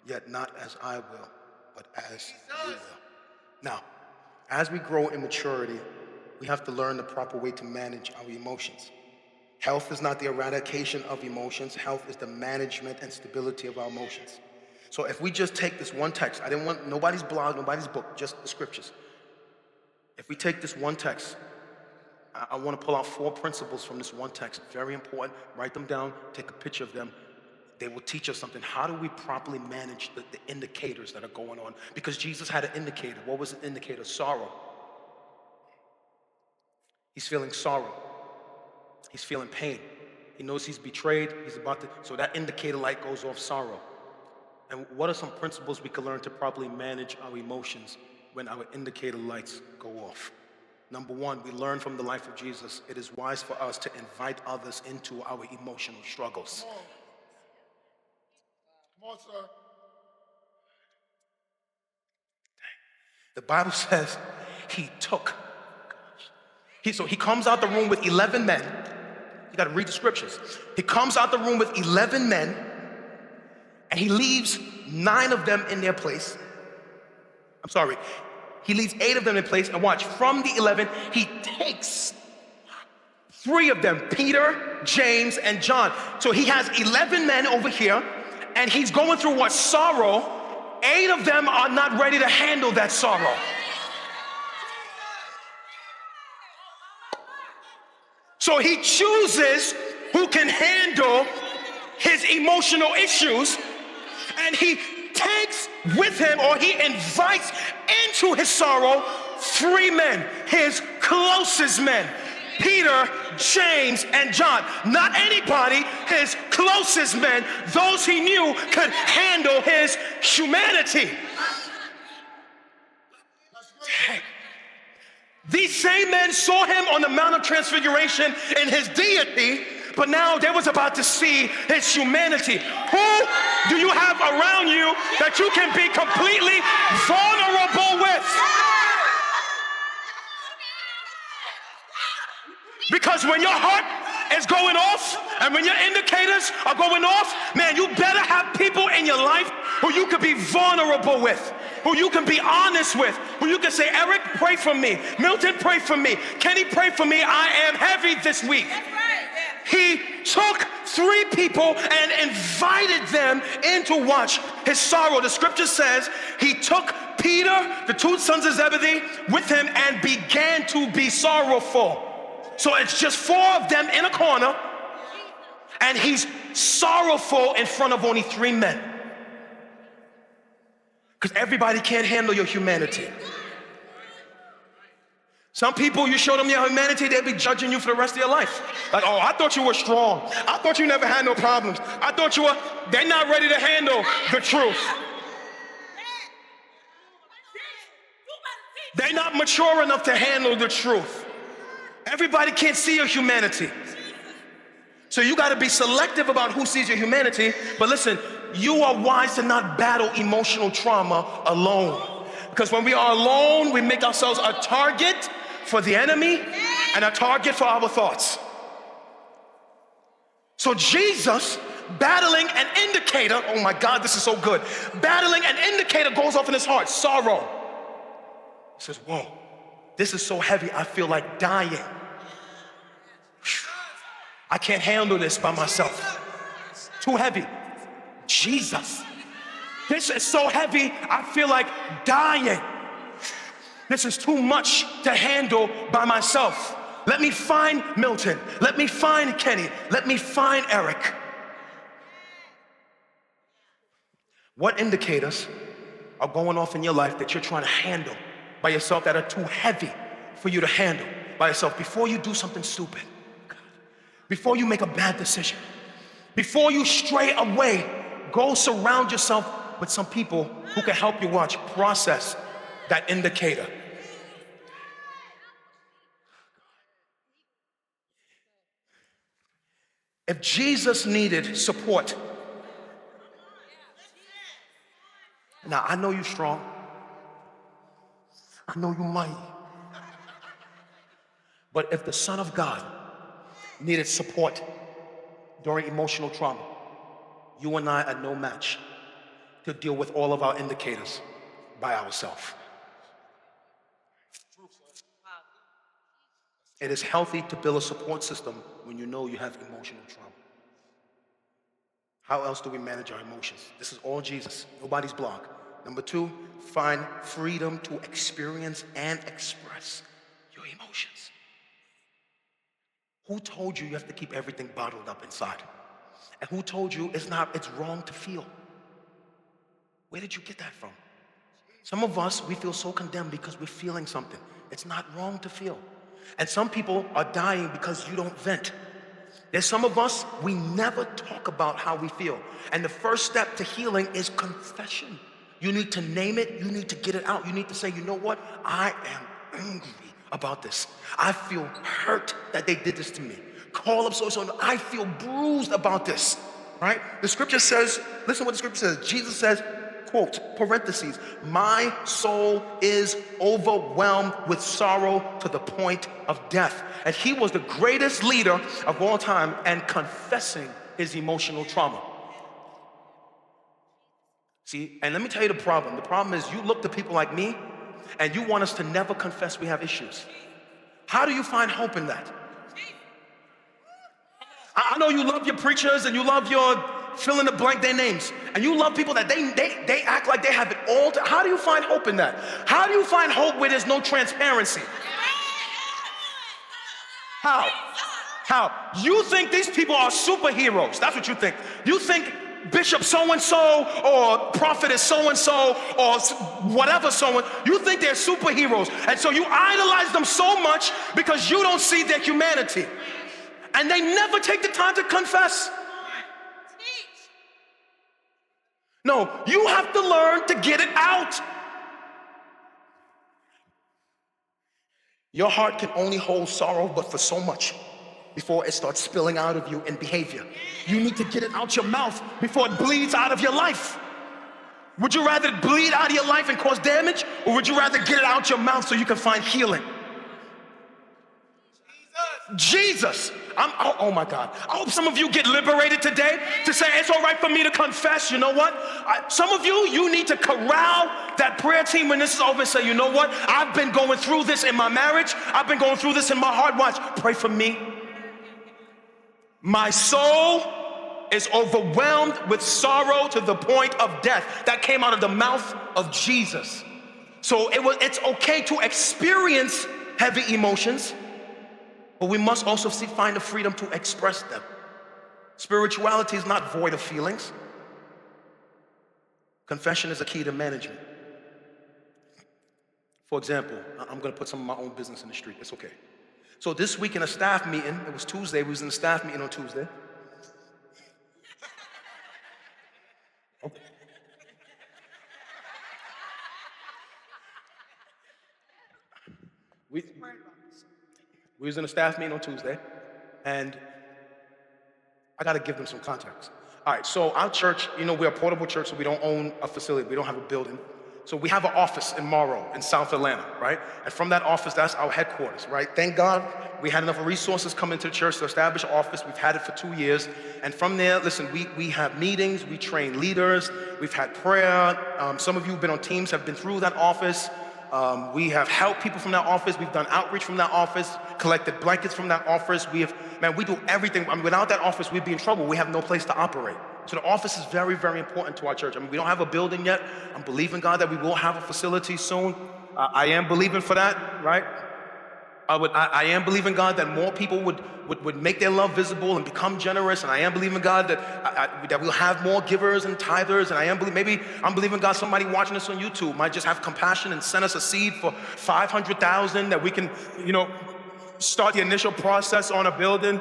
Yet not as I will, but as you will. Now, as we grow in maturity, we have to learn the proper way to manage our emotions. Health is not the eradication of emotions. Health is the management and stability of our emotions. So if we just take this one text, I didn't want nobody's blog, nobody's book, just the scriptures. If we take this one text, I want to pull out 4 principles from this one text. Very important. Write them down. Take a picture of them. They will teach us something. How do we properly manage the indicators that are going on? Because Jesus had an indicator. What was the indicator? Sorrow. He's feeling sorrow. He's feeling pain. He knows he's betrayed. So that indicator light goes off, sorrow. And what are some principles we can learn to properly manage our emotions when our indicator lights go off? Number 1, we learn from the life of Jesus. It is wise for us to invite others into our emotional struggles. Come on, sir. The Bible says he took. So he comes out the room with 11 men. You got to read the scriptures. He comes out the room with 11 men, and he leaves 9 of them in their place. I'm sorry. He leaves 8 of them in place, and watch, from the 11, he takes 3 of them, Peter, James, and John. So he has 11 men over here, and he's going through what? Sorrow. 8 of them are not ready to handle that sorrow. So he chooses who can handle his emotional issues, and he takes with him, or he invites into his sorrow, 3 men, his closest men, Peter, James, and John. Not anybody, his closest men, those he knew could handle his humanity. Dang. These same men saw him on the Mount of Transfiguration in his deity, but now they was about to see his humanity. Who do you have around you that you can be completely vulnerable with? Because when your heart is going off and when your indicators are going off, man, you better have people in your life who you could be vulnerable with, who you can be honest with, who you can say, Eric, pray for me. Milton, pray for me. Kenny, pray for me. I am heavy this week. He took 3 people and invited them in to watch his sorrow. The scripture says he took Peter, the 2 sons of Zebedee, with him and began to be sorrowful. So it's just 4 of them in a corner, and he's sorrowful in front of only 3 men. Because everybody can't handle your humanity. Some people, you show them your humanity, they'll be judging you for the rest of your life. Like, oh, I thought you were strong. I thought you never had no problems. I thought you were, they're not ready to handle the truth. They're not mature enough to handle the truth. Everybody can't see your humanity. So you got to be selective about who sees your humanity. But listen, you are wise to not battle emotional trauma alone. Because when we are alone, we make ourselves a target for the enemy and a target for our thoughts. So Jesus, battling an indicator, oh my God, this is so good. Battling an indicator goes off in his heart, sorrow. He says, whoa, this is so heavy, I feel like dying. I can't handle this by myself. Too heavy. Jesus, this is so heavy, I feel like dying. This is too much to handle by myself. Let me find Milton. Let me find Kenny. Let me find Eric. What indicators are going off in your life that you're trying to handle by yourself that are too heavy for you to handle by yourself before you do something stupid? Before you make a bad decision, before you stray away, go surround yourself with some people who can help you process that indicator. If Jesus needed support, now I know you're strong, I know you're mighty, but if the Son of God needed support during emotional trauma, you and I are no match to deal with all of our indicators by ourselves. It is healthy to build a support system when you know you have emotional trauma. How else do we manage our emotions? This is all Jesus, nobody's blog. Number 2, find freedom to experience and express your emotions. Who told you you have to keep everything bottled up inside? And who told you it's wrong to feel? Where did you get that from? Some of us, we feel so condemned because we're feeling something. It's not wrong to feel. And some people are dying because you don't vent. There's some of us, we never talk about how we feel. And the first step to healing is confession. You need to name it, you need to get it out. You need to say, you know what? I am angry about this. I feel hurt that they did this to me. Call up so I feel bruised about this, right? The scripture says, listen to what the scripture says. Jesus says, quote, parentheses, my soul is overwhelmed with sorrow to the point of death. And he was the greatest leader of all time and confessing his emotional trauma. See, and let me tell you the problem. The problem is you look to people like me and you want us to never confess we have issues. How do you find hope in that? I know you love your preachers and you love your fill in the blank their names, and you love people that they act like they have it all. How do you find hope in that? How do you find hope where there's no transparency? How? You think these people are superheroes. That's what you think. You think Bishop so-and-so or prophetess so-and-so or whatever someone, you think they're superheroes. And so you idolize them so much because you don't see their humanity. And they never take the time to confess. No, you have to learn to get it out. Your heart can only hold sorrow, but for so much before it starts spilling out of you in behavior. You need to get it out your mouth before it bleeds out of your life. Would you rather it bleed out of your life and cause damage, or would you rather get it out your mouth so you can find healing? Jesus. Oh my God. I hope some of you get liberated today to say it's all right for me to confess. You know what? Some of you need to corral that prayer team when this is over and say, you know what? I've been going through this in my marriage. I've been going through this in my heart. Watch. Pray for me. My soul is overwhelmed with sorrow to the point of death. That came out of the mouth of Jesus. So it's okay to experience heavy emotions, but we must also find the freedom to express them. Spirituality is not void of feelings. Confession is a key to management. For example, I'm gonna put some of my own business in the street, it's okay. So this week in a staff meeting, it was Tuesday, we was in a staff meeting on Tuesday. Okay. We was in a staff meeting on Tuesday, and I gotta give them some context. All right, so our church, we're a portable church, so we don't own a facility, we don't have a building. So we have an office in Morrow, in South Atlanta, right? And from that office, that's our headquarters, right? Thank God we had enough resources come into the church to establish an office. We've had it for 2 years. And from there, listen, we have meetings, we train leaders, we've had prayer. Some of you who've been on teams have been through that office. We have helped people from that office. We've done outreach from that office, collected blankets from that office. We do everything. Without that office, we'd be in trouble. We have no place to operate. So the office is very, very important to our church. We don't have a building yet. I'm believing God that we will have a facility soon. I am believing for that, right? I am believing God that more people would make their love visible and become generous. And I am believing God that we'll have more givers and tithers. And maybe I'm believing God somebody watching this on YouTube might just have compassion and send us a seed for $500,000 that we can, start the initial process on a building.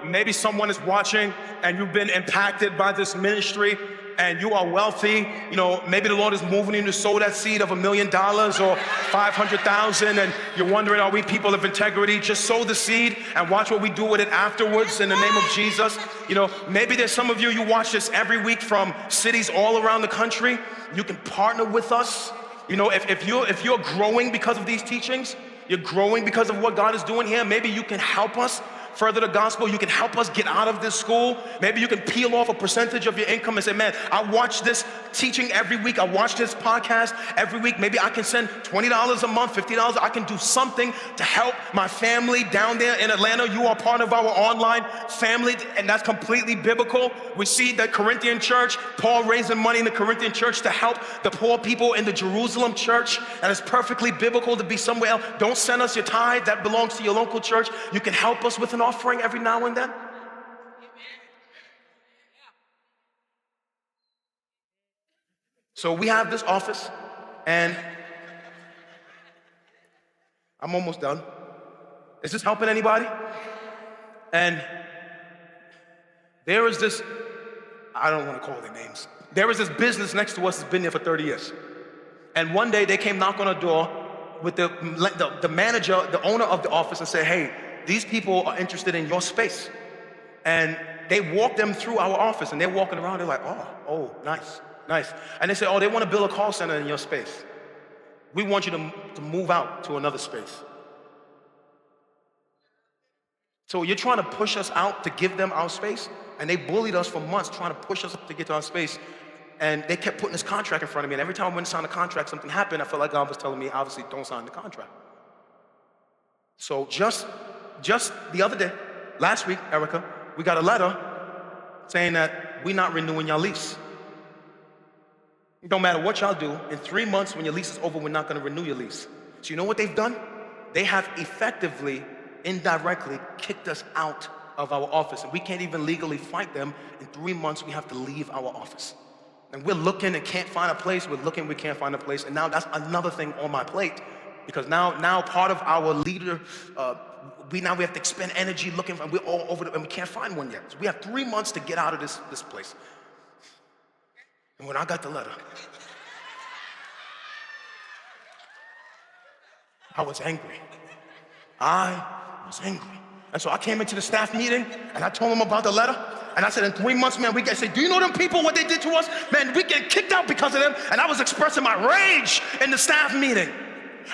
Maybe someone is watching and you've been impacted by this ministry and you are wealthy. Maybe the Lord is moving you to sow that seed of $1 million or 500,000, and you're wondering, are we people of integrity? Just sow the seed and watch what we do with it afterwards in the name of Jesus. Maybe there's some of you watch this every week from cities all around the country. You can partner with us. If you're growing because of these teachings, you're growing because of what God is doing here, maybe you can help us further the gospel. You can help us get out of this school. Maybe you can peel off a percentage of your income and say, man, I watch this teaching every week. I watch this podcast every week. Maybe I can send $20 a month, $50. I can do something to help my family down there in Atlanta. You are part of our online family, and that's completely biblical. We see the Corinthian church, Paul raising money in the Corinthian church to help the poor people in the Jerusalem church. And it's perfectly biblical to be somewhere else. Don't send us your tithe. That belongs to your local church. You can help us with an offering every now and then. So we have this office, and I'm almost done. Is this helping anybody? And there is this, I don't want to call their names. There is this business next to us that's been there for 30 years. And one day they came knock on a door with the manager, the owner of the office, and said, hey, these people are interested in your space. And they walked them through our office, and they're walking around, they're like, oh, nice. Nice. And they say, oh, they want to build a call center in your space. We want you to move out to another space. So you're trying to push us out to give them our space, and they bullied us for months trying to push us up to get to our space, and they kept putting this contract in front of me, and every time I went to sign the contract, something happened. I felt like God was telling me, obviously, don't sign the contract. So just the other day, last week, Erica, we got a letter saying that we're not renewing your lease. It don't matter what y'all do, in 3 months when your lease is over, we're not gonna renew your lease. So you know what they've done? They have effectively, indirectly kicked us out of our office, and we can't even legally fight them. In 3 months, we have to leave our office. And we're looking and can't find a place, we're looking, we can't find a place, and now that's another thing on my plate, because now part of our leader, we have to expend energy looking for, and we're all over and we can't find one yet. So we have 3 months to get out of this place. And when I got the letter, I was angry. I was angry. And so I came into the staff meeting and I told them about the letter. And I said, in 3 months, man, I said, do you know them people, what they did to us? Man, we get kicked out because of them. And I was expressing my rage in the staff meeting.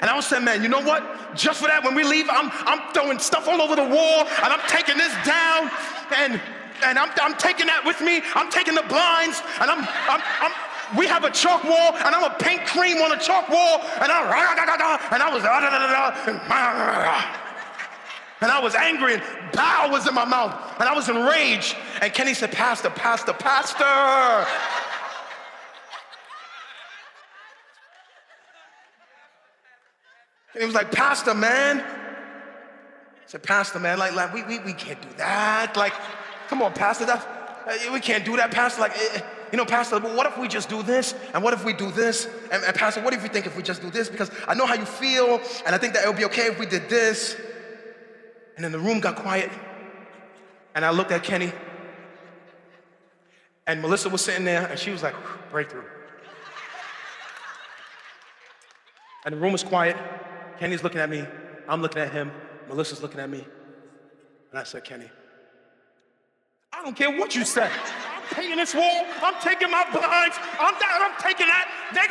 And I was saying, man, you know what? Just for that, when we leave, I'm throwing stuff all over the wall, and I'm taking this down, and I'm taking that with me. I'm taking the blinds, and we have a chalk wall, and I'm gonna paint cream on a chalk wall, and I was angry, and pow was in my mouth, and I was enraged. And Kenny said, Pastor, Pastor, Pastor. And he was like, Pastor, man. I said, Pastor, man, like we can't do that. Like, come on, Pastor, we can't do that, Pastor. Like, you know, Pastor, what if we just do this? And what if we do this? And Pastor, what if you think if we just do this? Because I know how you feel, and I think that it would be okay if we did this. And then the room got quiet, and I looked at Kenny, and Melissa was sitting there, and she was like, breakthrough. And the room was quiet. Kenny's looking at me, I'm looking at him, Melissa's looking at me. And I said, Kenny, I don't care what you say. I'm painting this wall, I'm taking my blinds, I'm taking that. They're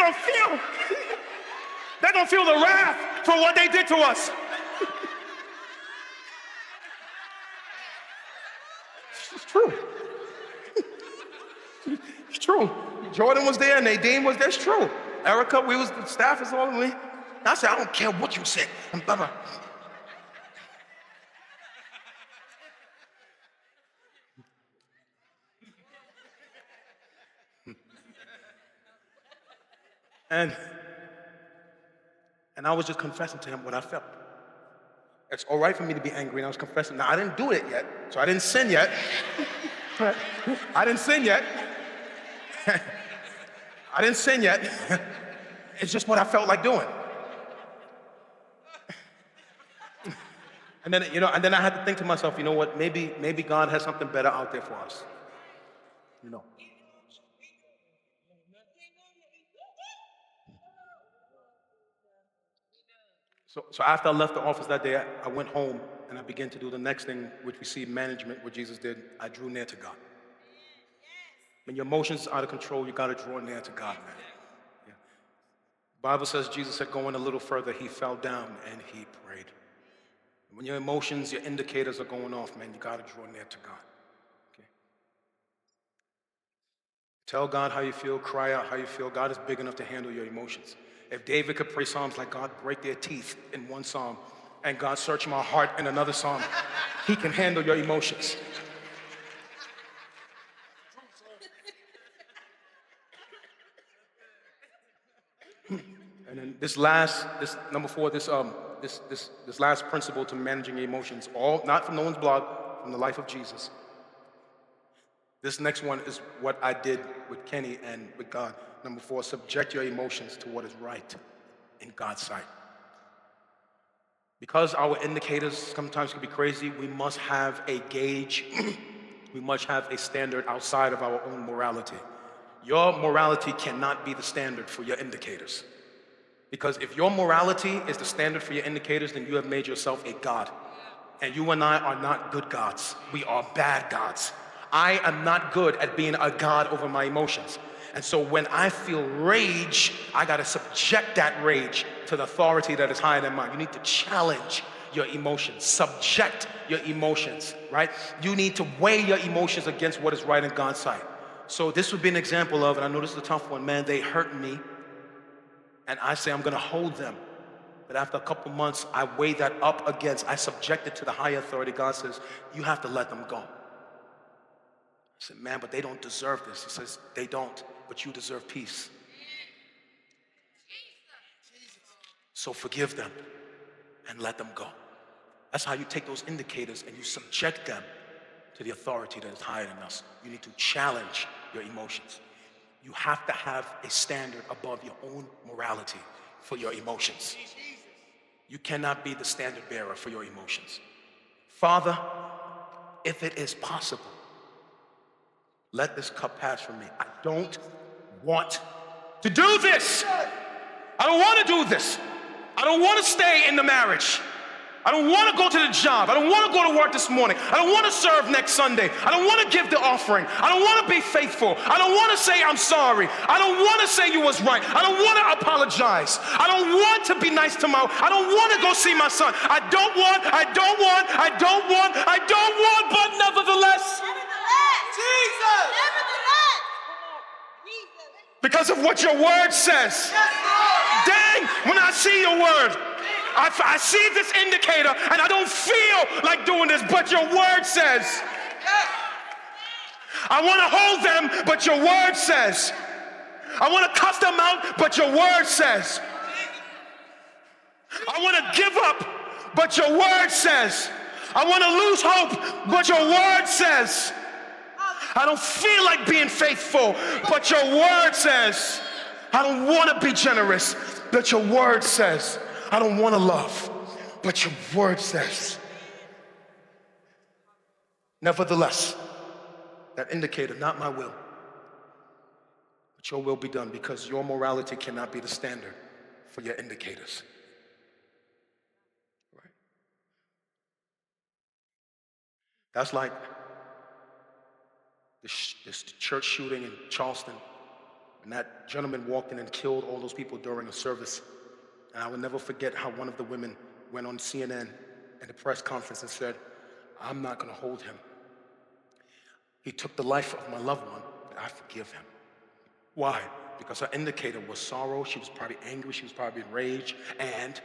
gonna feel the wrath for what they did to us. It's true. It's true. Jordan was there, Nadine was there, it's true. Erica, the staff is all with me. I said, I don't care what you said, and blah, blah. And I was just confessing to him what I felt. It's all right for me to be angry, and I was confessing. Now, I didn't do it yet, so I didn't sin yet. I didn't sin yet. I didn't sin yet. It's just what I felt like doing. And then, and then I had to think to myself, you know what, maybe God has something better out there for us. So after I left the office that day, I went home and I began to do the next thing, which we see management, what Jesus did. I drew near to God. When your emotions are out of control, you gotta draw near to God, man. Yeah. The Bible says Jesus said, going a little further, he fell down and he prayed. When your emotions, your indicators are going off, man, you gotta draw near to God. Okay? Tell God how you feel, cry out how you feel. God is big enough to handle your emotions. If David could pray psalms like God break their teeth in one psalm and God search my heart in another psalm, he can handle your emotions. And then this number 4, this last principle to managing your emotions, all not from no one's blog, from the life of Jesus. This next one is what I did with Kenny and with God. Number 4, subject your emotions to what is right in God's sight. Because our indicators sometimes can be crazy, we must have a gauge. We must have a standard outside of our own morality. Your morality cannot be the standard for your indicators. Because if your morality is the standard for your indicators, then you have made yourself a god. And you and I are not good gods. We are bad gods. I am not good at being a God over my emotions. And so when I feel rage, I gotta subject that rage to the authority that is higher than mine. You need to challenge your emotions, subject your emotions, right? You need to weigh your emotions against what is right in God's sight. So this would be an example of, and I know this is a tough one, man, they hurt me, and I say I'm gonna hold them. But after a couple months, I weigh that up against, I subject it to the higher authority. God says, you have to let them go. I said, man, but they don't deserve this. He says, they don't, but you deserve peace. So forgive them and let them go. That's how you take those indicators and you subject them to the authority that is higher than us. You need to challenge your emotions. You have to have a standard above your own morality for your emotions. You cannot be the standard bearer for your emotions. Father, if it is possible, let this cup pass from me. I don't want to do this. I don't want to do this. I don't want to stay in the marriage. I don't want to go to the job. I don't want to go to work this morning. I don't want to serve next Sunday. I don't want to give the offering. I don't want to be faithful. I don't want to say I'm sorry. I don't want to say you was right. I don't want to apologize. I don't want to be nice to I don't want to go see my son. I don't want, but nevertheless. Jesus. Because of what your word says. Dang, when I see your word, I see this indicator and I don't feel like doing this, but your word says. I want to hold them, but your word says. I want to cuss them out, but your word says. I want to give up, but your word says. I want to lose hope, but your word says. I don't feel like being faithful, but your word says. I don't want to be generous, but your word says. I don't want to love, but your word says. Nevertheless, that indicator, not my will, but your will be done, because your morality cannot be the standard for your indicators. Right? That's like this church shooting in Charleston, and that gentleman walked in and killed all those people during a service. And I will never forget how one of the women went on CNN at a press conference and said, I'm not going to hold him. He took the life of my loved one, but I forgive him. Why? Because her indicator was sorrow. She was probably angry. She was probably enraged. And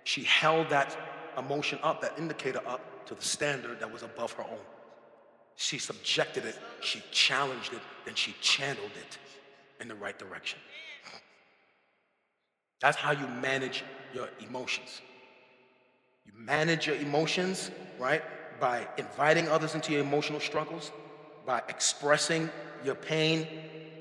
she held that emotion up, that indicator up, to the standard that was above her own. She subjected it. She challenged it. Then she channeled it in the right direction. That's how you manage your emotions. You manage your emotions, right, by inviting others into your emotional struggles, by expressing your pain,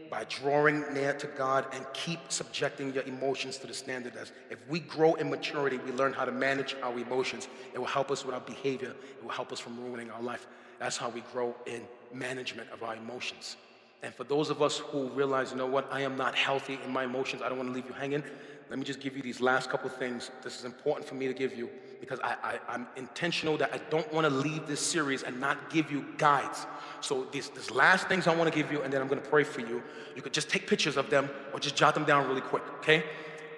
by drawing near to God, and keep subjecting your emotions to the standard. As if we grow in maturity, we learn how to manage our emotions. It will help us with our behavior. It will help us from ruining our life. That's how we grow in management of our emotions. And for those of us who realize, you know what, I am not healthy in my emotions, I don't want to leave you hanging, let me just give you these last couple things. This is important for me to give you because I'm intentional that I don't want to leave this series and not give you guides. So these last things I want to give you, and then I'm going to pray for you. You could just take pictures of them or just jot them down really quick, okay?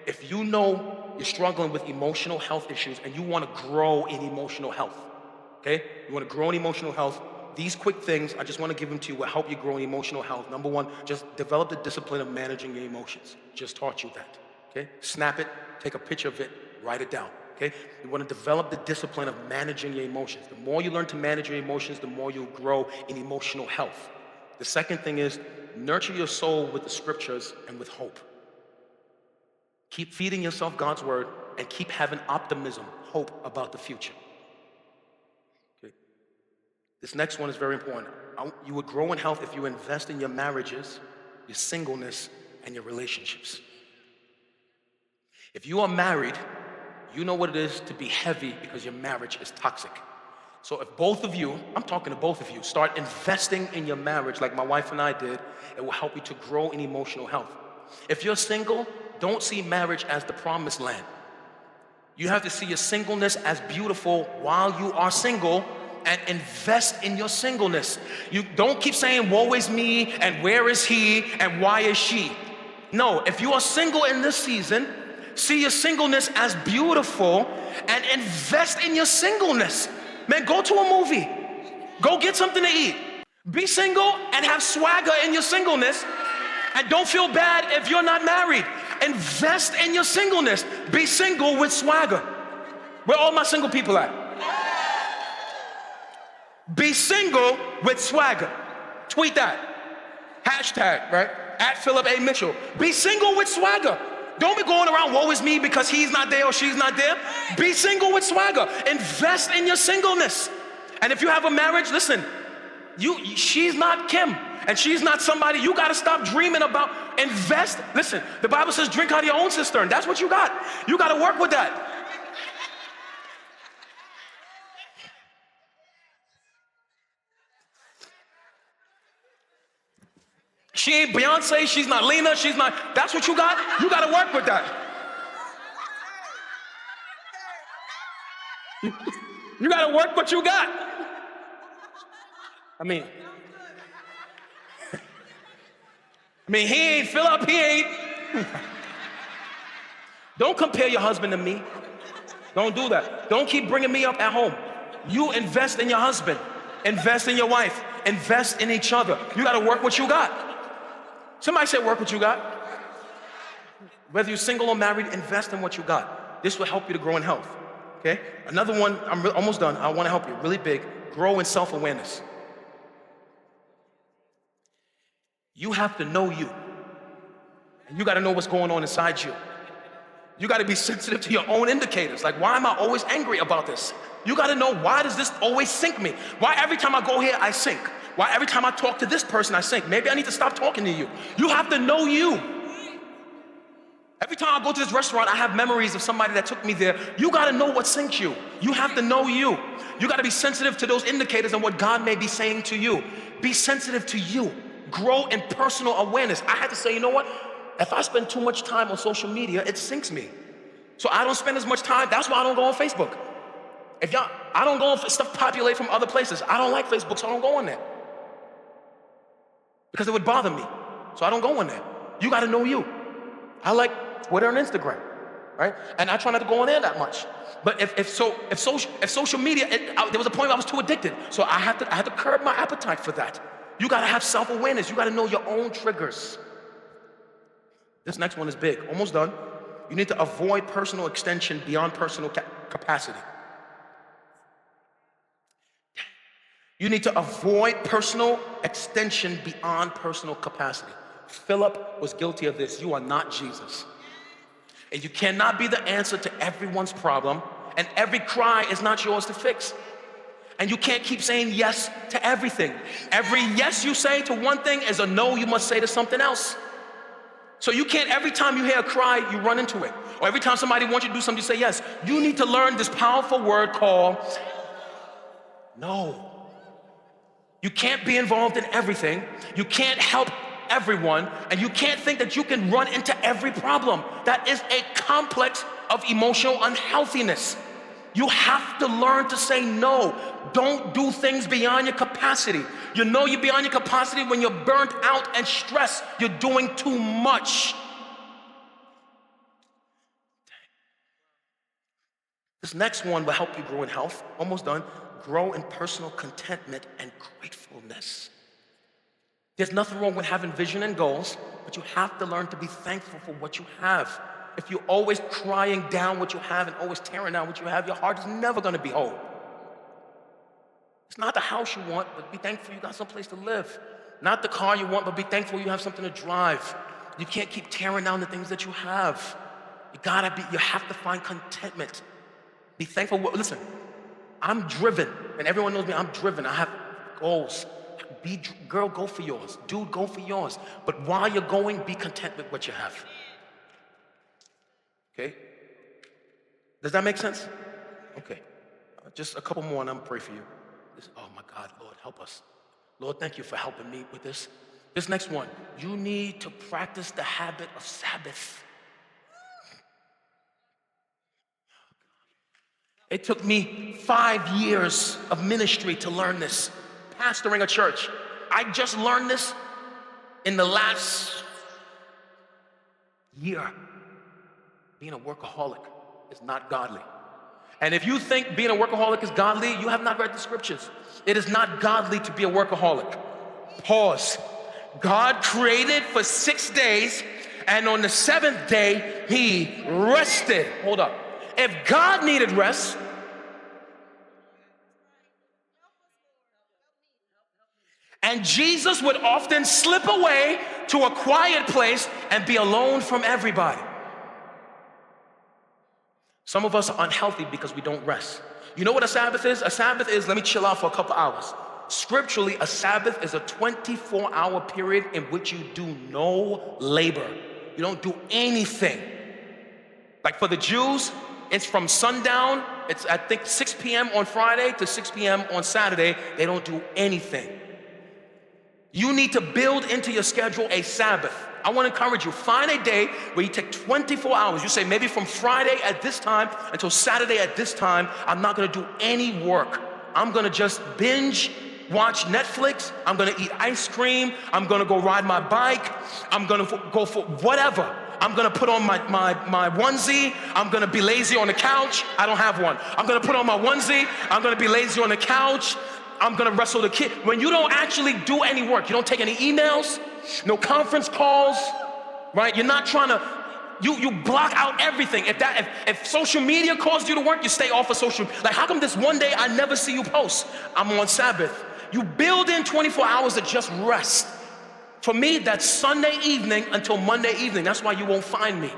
If you know you're struggling with emotional health issues and you want to grow in emotional health, okay? You want to grow in emotional health, these quick things, I just want to give them to you, will help you grow in emotional health. Number one, just develop the discipline of managing your emotions. Just taught you that. Okay? Snap it, take a picture of it, write it down. Okay? You want to develop the discipline of managing your emotions. The more you learn to manage your emotions, the more you'll grow in emotional health. The second thing is nurture your soul with the scriptures and with hope. Keep feeding yourself God's word and keep having optimism, hope about the future. Okay? This next one is very important. You would grow in health if you invest in your marriages, your singleness, and your relationships. If you are married, you know what it is to be heavy because your marriage is toxic. So if both of you, I'm talking to both of you, start investing in your marriage like my wife and I did, it will help you to grow in emotional health. If you're single, don't see marriage as the promised land. You have to see your singleness as beautiful while you are single, and invest in your singleness. You don't keep saying, woe is me, and where is he, and why is she? No, if you are single in this season, see your singleness as beautiful and invest in your singleness. Man, go to a movie. Go get something to eat. Be single and have swagger in your singleness. And don't feel bad if you're not married. Invest in your singleness. Be single with swagger. Where all my single people at? Be single with swagger. Tweet that. Hashtag, right? At Philip A. Mitchell. Be single with swagger. Don't be going around, woe is me, because he's not there or she's not there. Be single with swagger. Invest in your singleness. And if you have a marriage, listen, she's not Kim, and she's not somebody you got to stop dreaming about. Invest. Listen, the Bible says drink out of your own cistern. That's what you got. You got to work with that. She ain't Beyonce, she's not Lena, she's not, that's what you got? You got to work with that. You got to work what you got. I mean, he ain't Philip, he ain't. Don't compare your husband to me. Don't do that. Don't keep bringing me up at home. You invest in your husband. Invest in your wife. Invest in each other. You got to work what you got. Somebody said work what you got. Whether you're single or married, invest in what you got. This will help you to grow in health. Okay? Another one, I'm almost done. I want to help you really big. Grow in self-awareness. You have to know you. And you got to know what's going on inside you. You got to be sensitive to your own indicators. Like, why am I always angry about this? You got to know, why does this always sink me? Why every time I go here, I sink? Why every time I talk to this person, I sink? Maybe I need to stop talking to you. You have to know you. Every time I go to this restaurant, I have memories of somebody that took me there. You got to know what sinks you. You have to know you. You got to be sensitive to those indicators and what God may be saying to you. Be sensitive to you. Grow in personal awareness. I had to say, you know what? If I spend too much time on social media, it sinks me. So I don't spend as much time. That's why I don't go on Facebook. I don't go on stuff populate from other places. I don't like Facebook, so I don't go on there. Because it would bother me. So I don't go on there. You got to know you. I like Twitter and Instagram, right? And I try not to go on there that much. But if social media, there was a point where I was too addicted. So I had to curb my appetite for that. You got to have self-awareness. You got to know your own triggers. This next one is big. Almost done. You need to avoid personal extension beyond personal capacity. You need to avoid personal extension beyond personal capacity. Philip was guilty of this. You are not Jesus. And you cannot be the answer to everyone's problem, and every cry is not yours to fix. And you can't keep saying yes to everything. Every yes you say to one thing is a no you must say to something else. So you can't, every time you hear a cry, you run into it. Or every time somebody wants you to do something, you say yes. You need to learn this powerful word called no. You can't be involved in everything. You can't help everyone. And you can't think that you can run into every problem. That is a complex of emotional unhealthiness. You have to learn to say no. Don't do things beyond your capacity. You know you're beyond your capacity when you're burnt out and stressed. You're doing too much. This next one will help you grow in health. Almost done. Grow in personal contentment and gratefulness. There's nothing wrong with having vision and goals, but you have to learn to be thankful for what you have. If you're always crying down what you have and always tearing down what you have, your heart is never going to be whole. It's not the house you want, but be thankful you got someplace to live. Not the car you want, but be thankful you have something to drive. You can't keep tearing down the things that you have. You have to find contentment. Be thankful. Listen, I'm driven, and everyone knows me, I'm driven. I have goals. Girl, go for yours. Dude, go for yours. But while you're going, be content with what you have. Okay? Does that make sense? Okay. Just a couple more and I'm gonna pray for you. Oh my God, Lord, help us. Lord, thank you for helping me with this. This next one, you need to practice the habit of Sabbath. It took me 5 years of ministry to learn this, pastoring a church. I just learned this in the last year. Being a workaholic is not godly. And if you think being a workaholic is godly, you have not read the scriptures. It is not godly to be a workaholic. Pause. God created for 6 days, and on the 7th day, he rested. Hold up. If God needed rest, and Jesus would often slip away to a quiet place and be alone from everybody. Some of us are unhealthy because we don't rest. You know what a Sabbath is? A Sabbath is, let me chill out for a couple hours. Scripturally, a Sabbath is a 24-hour period in which you do no labor. You don't do anything. Like for the Jews, it's from sundown, it's I think 6 p.m. on Friday to 6 p.m. on Saturday. They don't do anything. You need to build into your schedule a Sabbath. I want to encourage you, find a day where you take 24 hours. You say, maybe from Friday at this time until Saturday at this time, I'm not going to do any work. I'm going to just binge watch Netflix. I'm going to eat ice cream. I'm going to go ride my bike. I'm going to go for whatever. I'm going to put on my onesie. I'm going to be lazy on the couch. I don't have one. I'm going to put on my onesie. I'm going to be lazy on the couch. I'm going to wrestle the kid. When you don't actually do any work, you don't take any emails, no conference calls, right? You're not trying to, you block out everything. If social media calls you to work, you stay off of social. Like, how come this one day I never see you post? I'm on Sabbath. You build in 24 hours of just rest. For me, that's Sunday evening until Monday evening. That's why you won't find me.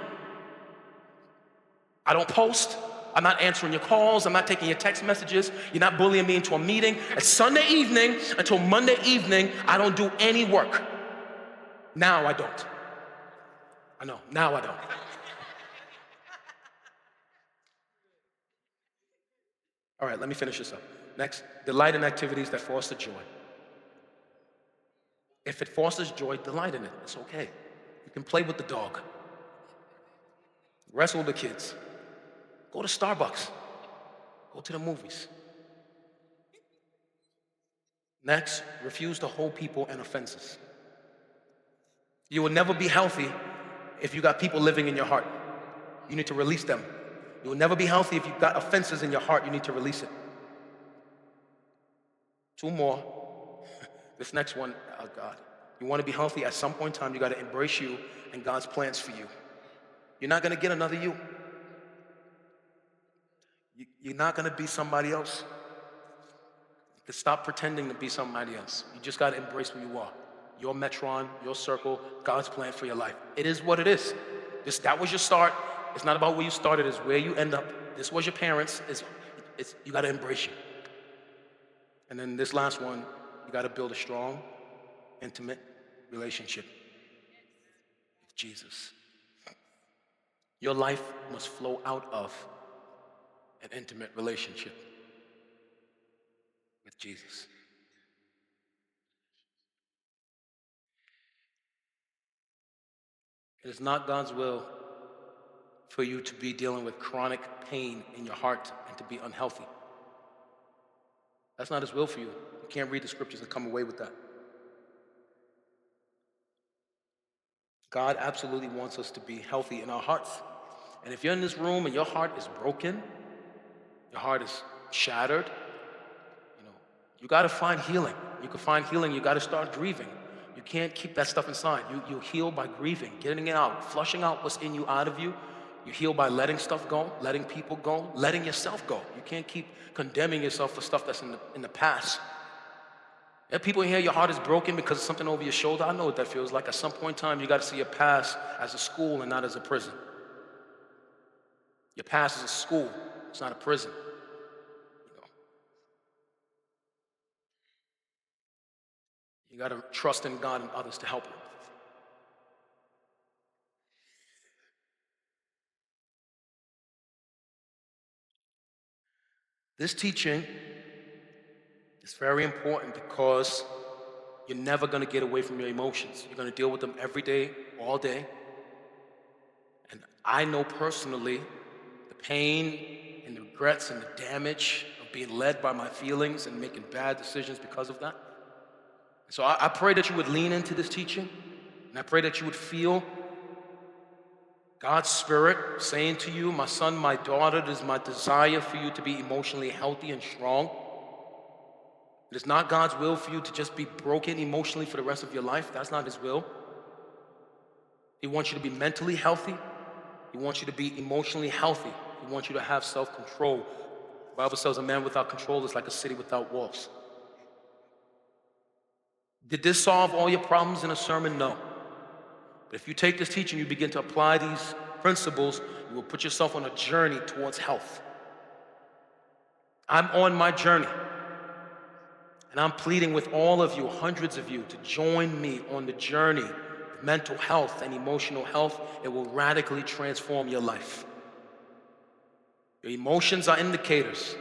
I don't post. I'm not answering your calls. I'm not taking your text messages. You're not bullying me into a meeting. It's Sunday evening until Monday evening. I don't do any work. Now I don't. I know, now I don't. All right, let me finish this up. Next, delight in activities that foster joy. If it fosters joy, delight in it. It's okay. You can play with the dog. Wrestle with the kids. Go to Starbucks. Go to the movies. Next, refuse to hold people and offenses. You will never be healthy if you got people living in your heart. You need to release them. You will never be healthy if you've got offenses in your heart. You need to release it. 2 more. This next one, oh God. You want to be healthy, at some point in time, you got to embrace you and God's plans for you. You're not going to get another you. You're not going to be somebody else. You can stop pretending to be somebody else. You just got to embrace who you are. Your metron, your circle, God's plan for your life. It is what it is. That was your start. It's not about where you started, it's where you end up. This was your parents. You got to embrace you. And then this last one, you got to build a strong, intimate relationship with Jesus. Your life must flow out of an intimate relationship with Jesus. It is not God's will for you to be dealing with chronic pain in your heart and to be unhealthy. That's not his will for you. You can't read the scriptures and come away with that. God absolutely wants us to be healthy in our hearts. And if you're in this room and your heart is broken, your heart is shattered, you got to find healing. You can find healing, you got to start grieving. You can't keep that stuff inside. You heal by grieving, getting it out, flushing out what's in you out of you. You heal by letting stuff go, letting people go, letting yourself go. You can't keep condemning yourself for stuff that's in the past. There are people in here, your heart is broken because of something over your shoulder. I know what that feels like. At some point in time, you got to see your past as a school and not as a prison. Your past is a school. It's not a prison. You got to trust in God and others to help you. This teaching is very important because you're never going to get away from your emotions. You're going to deal with them every day, all day. And I know personally the pain and the regrets and the damage of being led by my feelings and making bad decisions because of that. So I pray that you would lean into this teaching, and I pray that you would feel God's Spirit saying to you, my son, my daughter, it is my desire for you to be emotionally healthy and strong. It is not God's will for you to just be broken emotionally for the rest of your life. That's not his will. He wants you to be mentally healthy. He wants you to be emotionally healthy. He wants you to have self-control. The Bible says a man without control is like a city without walls. Did this solve all your problems in a sermon? No. But if you take this teaching, you begin to apply these principles, you will put yourself on a journey towards health. I'm on my journey. And I'm pleading with all of you, hundreds of you, to join me on the journey of mental health and emotional health. It will radically transform your life. Your emotions are indicators.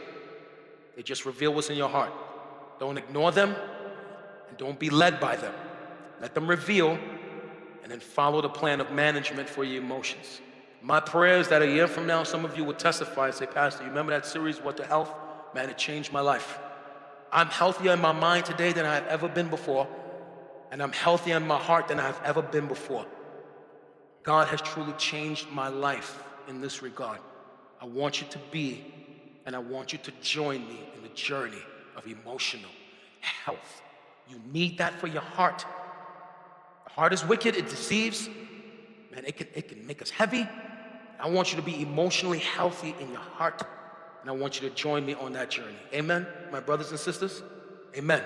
They just reveal what's in your heart. Don't ignore them, and don't be led by them. Let them reveal, and then follow the plan of management for your emotions. My prayer is that a year from now, some of you will testify and say, Pastor, you remember that series, What the Health? Man, it changed my life. I'm healthier in my mind today than I've ever been before, and I'm healthier in my heart than I've ever been before. God has truly changed my life in this regard. I want you to be, and I want you to join me in the journey of emotional health. You need that for your heart. The heart is wicked, it deceives. Man, it can make us heavy. I want you to be emotionally healthy in your heart. And I want you to join me on that journey. Amen, my brothers and sisters? Amen.